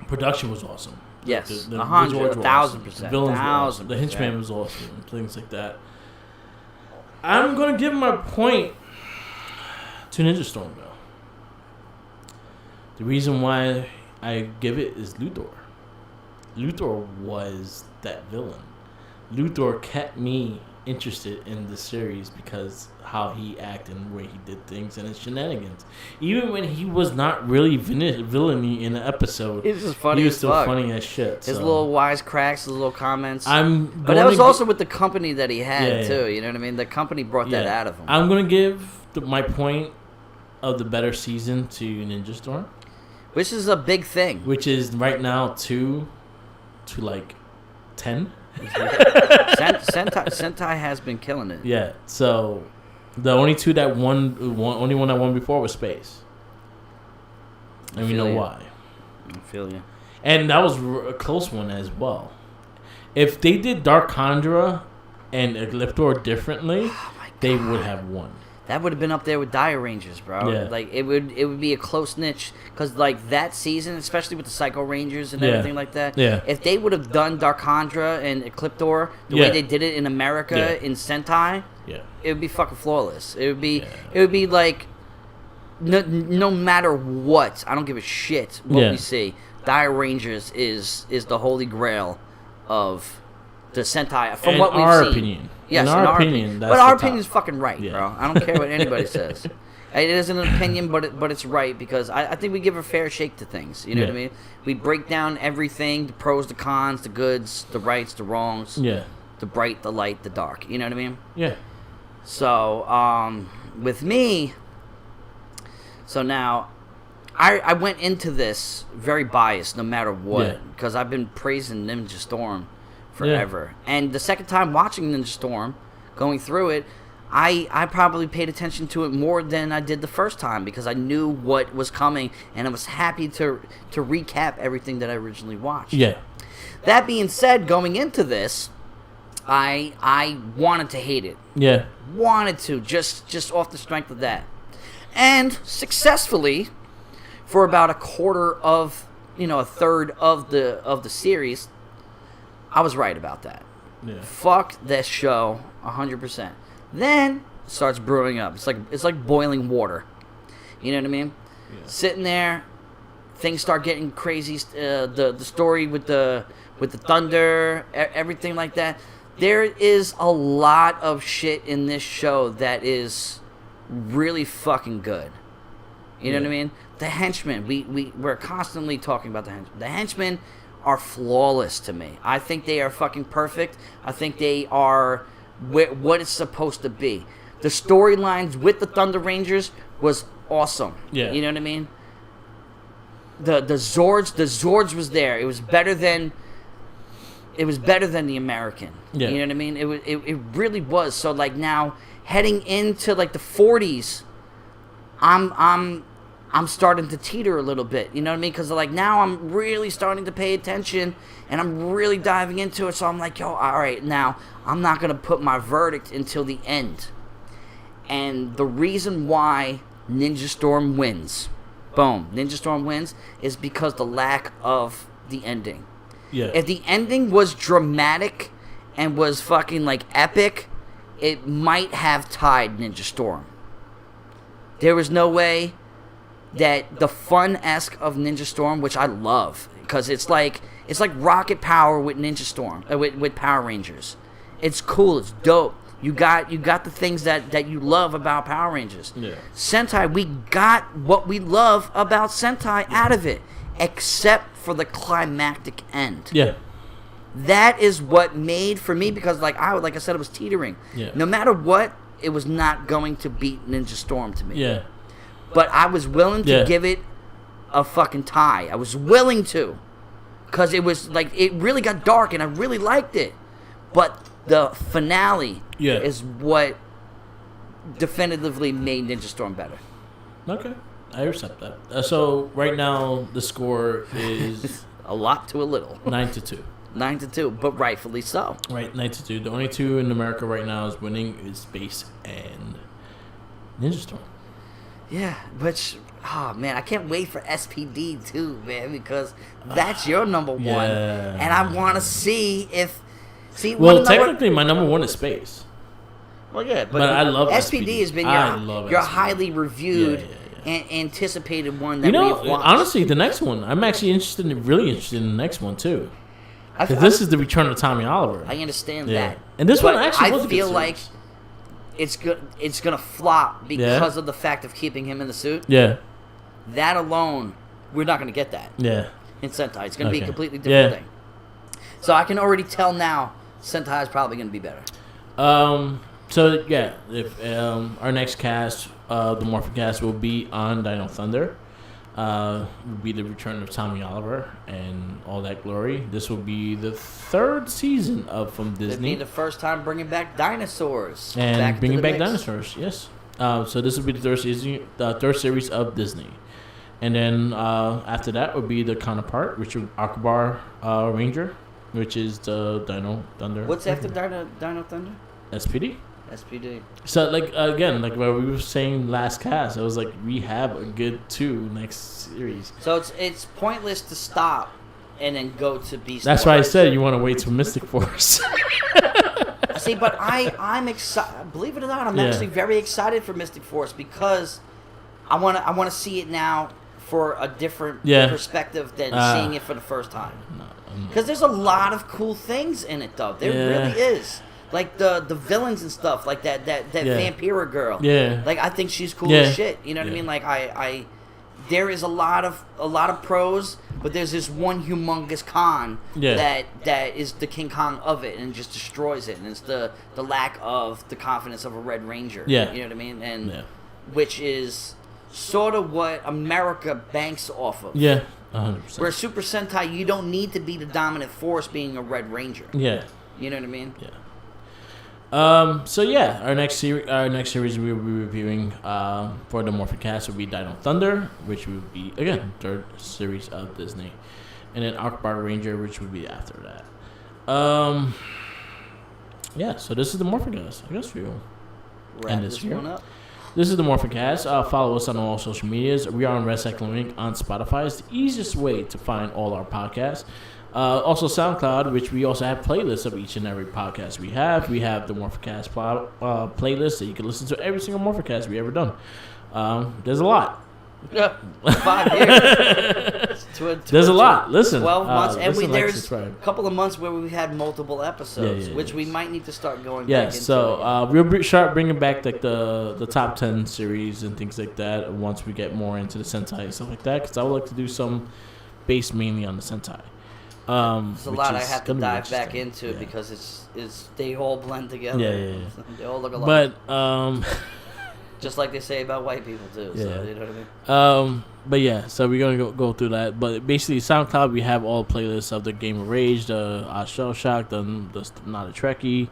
Production was awesome. Yes, the 1,000%. The villains were awesome. The henchman was awesome. Things like that. I'm going to give my point to Ninja Storm, though. The reason why I give it is Luthor. Luthor was that villain. Luthor kept me interested in the series because how he acted and the way he did things and his shenanigans. Even when he was not really villainy in an episode, he was just funny. He was still funny as shit. His little wisecracks, his little comments. But that was also with the company that he had too. You know what I mean? The company brought that out of him. I'm gonna give my point of the better season to Ninja Storm, which is a big thing. Which is right now 2 to like 10. Sentai has been killing it. Yeah, so the only two that only one that won before was Space, and we know why. I feel you. And that was a close one as well. If they did Dark Conjurer and Ecliptor differently, they would have won. That would have been up there with Dire Rangers, bro. Yeah. Like it would be a close niche because like that season, especially with the Psycho Rangers and everything like that. Yeah. If they would have done Darkhandra and Ecliptor the way they did it in America in Sentai, it would be fucking flawless. It would be like no matter what, I don't give a shit what we see. Dire Rangers is the holy grail of the Sentai from what we've seen. In our opinion. Yes, in our opinion. But our opinion is fucking right, bro. I don't care what anybody says. It isn't an opinion, but it's right because I think we give a fair shake to things. You know what I mean? We break down everything, the pros, the cons, the goods, the rights, the wrongs. Yeah. The bright, the light, the dark. You know what I mean? Yeah. So, with me, so now, I went into this very biased no matter what because I've been praising Ninja Storm forever. And the second time watching Ninja Storm, going through it, I probably paid attention to it more than I did the first time because I knew what was coming and I was happy to recap everything that I originally watched. Yeah. That being said, going into this, I wanted to hate it. Yeah. Wanted to, just off the strength of that. And successfully, for about a third of the series, I was right about that. Yeah. Fuck this show 100%. Then it starts brewing up. It's like boiling water. You know what I mean? Yeah. Sitting there, things start getting crazy. The story with the thunder, everything like that. There is a lot of shit in this show that is really fucking good. You know what I mean? The henchmen. We're constantly talking about the henchmen. The henchmen are flawless to me. I think they are fucking perfect. I think they are what it's supposed to be. The storylines with the Thunder Rangers was awesome. Yeah. You know what I mean? The Zords was there. It was better than the American. Yeah. You know what I mean? It really was. So like now heading into like the 40s, I'm starting to teeter a little bit. You know what I mean? Because like now I'm really starting to pay attention and I'm really diving into it. So I'm like, yo, all right, now I'm not gonna put my verdict until the end. And the reason why Ninja Storm wins, boom, Ninja Storm wins, is because the lack of the ending. Yeah. If the ending was dramatic and was fucking like epic, it might have tied Ninja Storm. There was no way that the fun-esque of Ninja Storm, which I love, because it's like Rocket Power with Ninja Storm, with Power Rangers. It's cool. It's dope. You got the things that you love about Power Rangers. Yeah. Sentai, we got what we love about Sentai out of it, except for the climactic end. Yeah. That is what made for me, because like I said, it was teetering. Yeah. No matter what, it was not going to beat Ninja Storm to me. Yeah. But I was willing to give it a fucking tie. I was willing to, because it was like it really got dark and I really liked it. But the finale is what definitively made Ninja Storm better. Okay, I accept that. So right now the score is a lot to a little. 9-2. 9-2, but rightfully so. Right, 9-2. The only two in America right now is winning is Space and Ninja Storm. Yeah, which, oh man, I can't wait for SPD too, man, because that's your number one, and I want to see if. Well, technically, my number one is Space. Well, yeah, but I love SPD. Has been your highly reviewed and anticipated one that we've watched. Honestly, the next one, I'm actually really interested in the next one too. Because this is the return of Tommy Oliver. I understand that, and this one actually was a good feel series. like it's gonna flop because of the fact of keeping him in the suit. Yeah, that alone, we're not gonna get that. Yeah, in Sentai, it's gonna be a completely different thing. So I can already tell now, Sentai is probably gonna be better. So yeah, if our next cast, the Morphincast, will be on Dino Thunder. Will be the return of Tommy Oliver and all that glory. This will be the third season from Disney. It'll be the first time bringing back dinosaurs. And bringing back dinosaurs, yes. So this will be the third season, the third series of Disney. And then after that would be the counterpart, which is Akbar Ranger, which is the Dino Thunder. What's after Dino Thunder? SPD. SPD. So like again, like what we were saying last cast, I was like, we have a good 2 next series. So it's pointless to stop and then go to Beast. That's why I said you want to wait till Mystic Force. See, but I'm excited. Believe it or not, I'm actually very excited for Mystic Force because I want to see it now for a different perspective than seeing it for the first time. Because there's a lot of cool things in it, though. There really is. Like the villains and stuff, like that Vampira girl. Yeah. Like I think she's cool as shit. You know what I mean? Like I there is a lot of pros, but there's this one humongous con that is the King Kong of it and just destroys it, and it's the lack of the confidence of a Red Ranger. Yeah. You know what I mean? And which is sort of what America banks off of. Yeah. 100%. Where Super Sentai, you don't need to be the dominant force being a Red Ranger. Yeah. You know what I mean? Yeah. So yeah, our next series we will be reviewing for the Morphincast will be Dino Thunder, which will be again third series of Disney, and then Akbar Ranger, which would be after that. Yeah, so this is the Morphincast. I guess we'll end this here. This is the Morphincast. Follow us on all social medias. We are on Red Cyclone Inc. on Spotify. It's the easiest way to find all our podcasts. Also SoundCloud, which we also have playlists of each and every podcast we have. We have the Morphincast playlist that you can listen to every single Morphincast we ever done. There's a lot. Yeah, 5 years. There's a lot. Listen, 12 months, and there's a couple of months where we've had multiple episodes, which we might need to start going back into. So we'll start bringing back like the top 10 series and things like that once we get more into the Sentai and stuff like that, because I would like to do some based mainly on the Sentai. There's a lot I have to dive back into because it's they all blend together. Yeah. They all look alike. But just like they say about white people too. Yeah. So, you know what I mean? But yeah, so we're gonna go through that. But basically, SoundCloud, we have all playlists of the Game of Rage, the Shell Shock, the Not a Trekkie,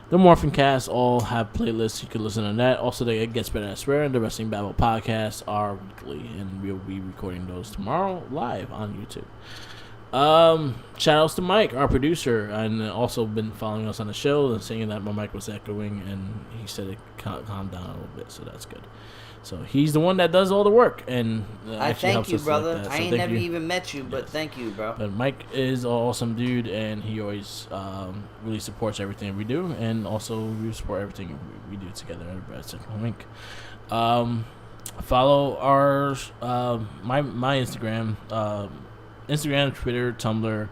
the Morphincast. All have playlists. You can listen to that. Also, the It Gets Better at Swearing, the Wrestling Babble podcasts are weekly, and we'll be recording those tomorrow live on YouTube. Shout outs to Mike, our producer, and also been following us on the show and saying that my mic was echoing, and he said it calmed down a little bit, so that's good. So he's the one that does all the work, and I thank you, brother. Like I ain't never even met you, but thank you, bro. But Mike is an awesome dude, and he always really supports everything we do, and also we support everything we do together at Wrestling Link. Follow our my Instagram. Instagram, Twitter, Tumblr,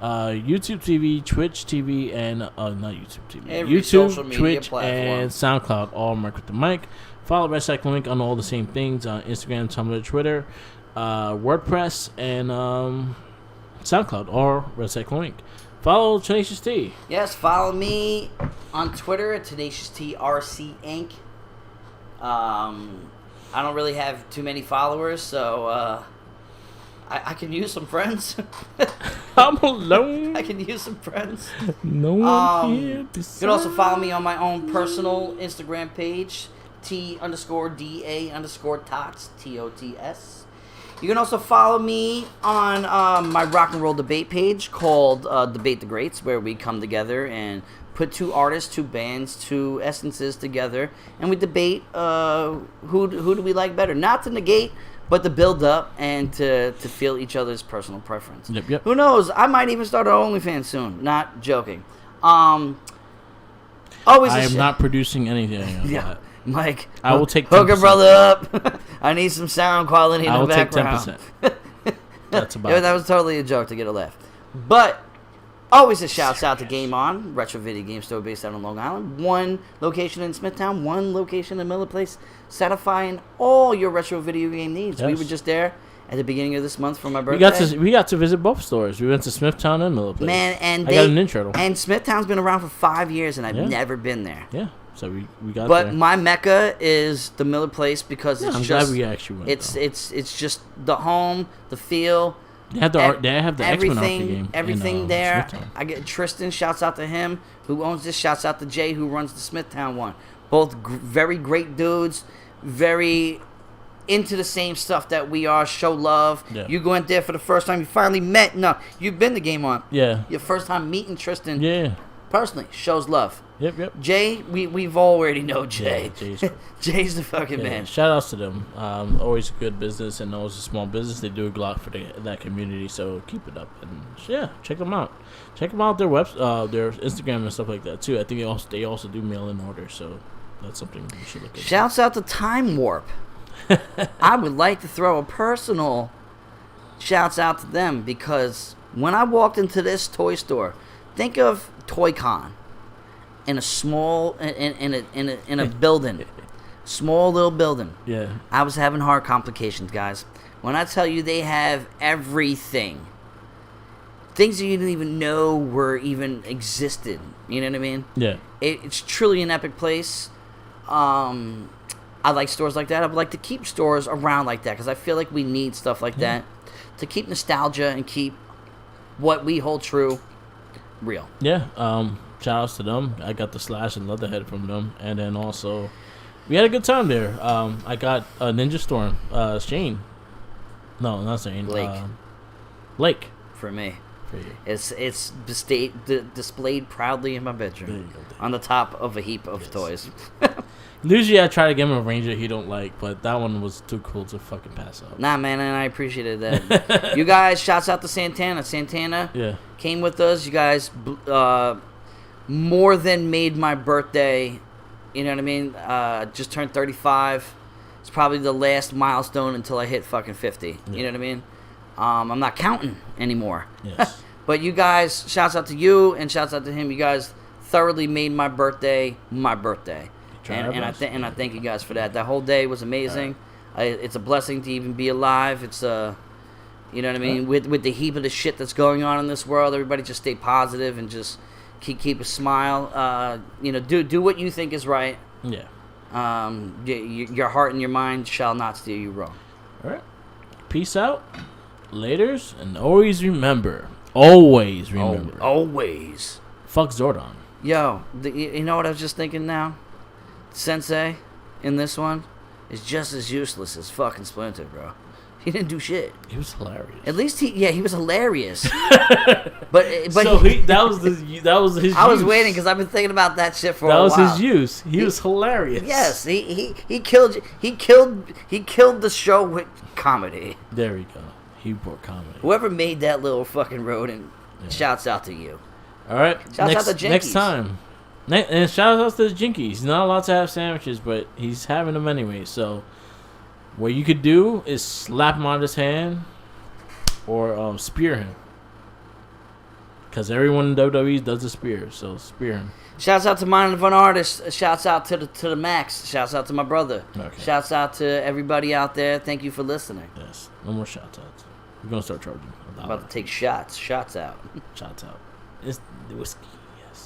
YouTube TV, Twitch TV, and not YouTube TV. Every YouTube, social media Twitch, platform. and SoundCloud, all marked with the mic. Follow Recycle Link on all the same things on Instagram, Tumblr, Twitter, WordPress, and SoundCloud, or Recycle Link. Follow Tenacious T. Yes, follow me on Twitter at Tenacious T RC Inc. I don't really have too many followers, so I can use some friends. I'm alone. I can use some friends. No one here. You can also follow me on my own personal Instagram page, T_DA_Tots, TOTS. You can also follow me on my rock and roll debate page called Debate the Greats, where we come together and put two artists, two bands, two essences together, and we debate who do we like better. Not to negate, but to build up and to feel each other's personal preference. Yep. Who knows? I might even start an OnlyFans soon. Not joking. Always. I am not producing anything. Yeah, Mike. I will take 10%. Hook a brother up. I need some sound quality in the background. I will take 10%. That's about it. That was totally a joke to get a laugh. But always a shouts out to Game On, retro video game store based out on Long Island. One location in Smithtown, one location in Miller Place, satisfying all your retro video game needs. Yes. We were just there at the beginning of this month for my birthday. We got to visit both stores. We went to Smithtown and Miller Place. Man, and I got an intro. And Smithtown's been around for 5 years, and I've never been there. Yeah, so we got but there. My mecca is the Miller Place because it's I'm just glad we actually went. It's just the home, the feel. They have the X-Men arcade game. Everything there. I get Tristan. Shouts out to him who owns this. Shouts out to Jay who runs the Smithtown one. Both very great dudes. Very into the same stuff that we are. Show love. Yeah. You went there for the first time. You finally met. No, you've been to Game On. Yeah. Your first time meeting Tristan. Yeah. Personally, shows love. Yep. Jay, we've already know Jay. Yeah, Jay's the fucking man. Shout outs to them. Always a good business, and always a small business. They do a lot for that community, so keep it up. And check them out. Check them out their their Instagram and stuff like that too. I think they also do mail-in orders, so that's something you should look at. Shouts out to Time Warp. I would like to throw a personal shouts out to them because when I walked into this toy store, think of Toy-Con. In a small, in a building, small little building. Yeah. I was having heart complications, guys. When I tell you they have everything, things that you didn't even know were even existed. You know what I mean? Yeah. It's truly an epic place. I like stores like that. I would like to keep stores around like that because I feel like we need stuff like that to keep nostalgia and keep what we hold true real. Yeah. Shout outs to them. I got the Slash and Leatherhead from them. And then also, we had a good time there. I got a Ninja Storm. Shane. No, not Shane. Lake. For me. For you. It's displayed proudly in my bedroom. On the top of a heap of toys. Usually I try to give him a Ranger he don't like, but that one was too cool to fucking pass up. Nah, man, and I appreciated that. You guys, shouts out to Santana. Santana came with us. You guys more than made my birthday. You know what I mean? Just turned 35. It's probably the last milestone until I hit fucking 50. Yeah. You know what I mean? I'm not counting anymore. Yes. But you guys, shouts out to you and shouts out to him. You guys thoroughly made my birthday my birthday. And I thank you guys for that. That whole day was amazing. It's a blessing to even be alive. It's You know what I mean? With the heap of the shit that's going on in this world, everybody just stay positive and just keep a smile. Do what you think is right. Yeah. Your heart and your mind shall not steer you wrong. All right. Peace out. Laters, and always remember. Always remember. Always. Fuck Zordon. Yo, you know what I was just thinking now? Sensei in this one is just as useless as fucking Splinter, bro. He didn't do shit. He was hilarious. At least he was hilarious. but so that was his. I was waiting because I've been thinking about that shit for a while. That was his use. He was hilarious. Yes, he killed the show with comedy. There we go. He brought comedy. Whoever made that little fucking rodent, shouts out to you. All right. Shouts out to Jinkies. Next time. And shout out to the Jinkies. He's not allowed to have sandwiches, but he's having them anyway. So what you could do is slap him on his hand or spear him. Because everyone in WWE does a spear, so spear him. Shouts out to Minor Fun Artist. Shouts out to the Max. Shouts out to my brother. Okay. Shouts out to everybody out there. Thank you for listening. Yes. No more shouts outs. We're going to start charging $1. I'm about to take shots. Shots out. Shots out. It's whiskey.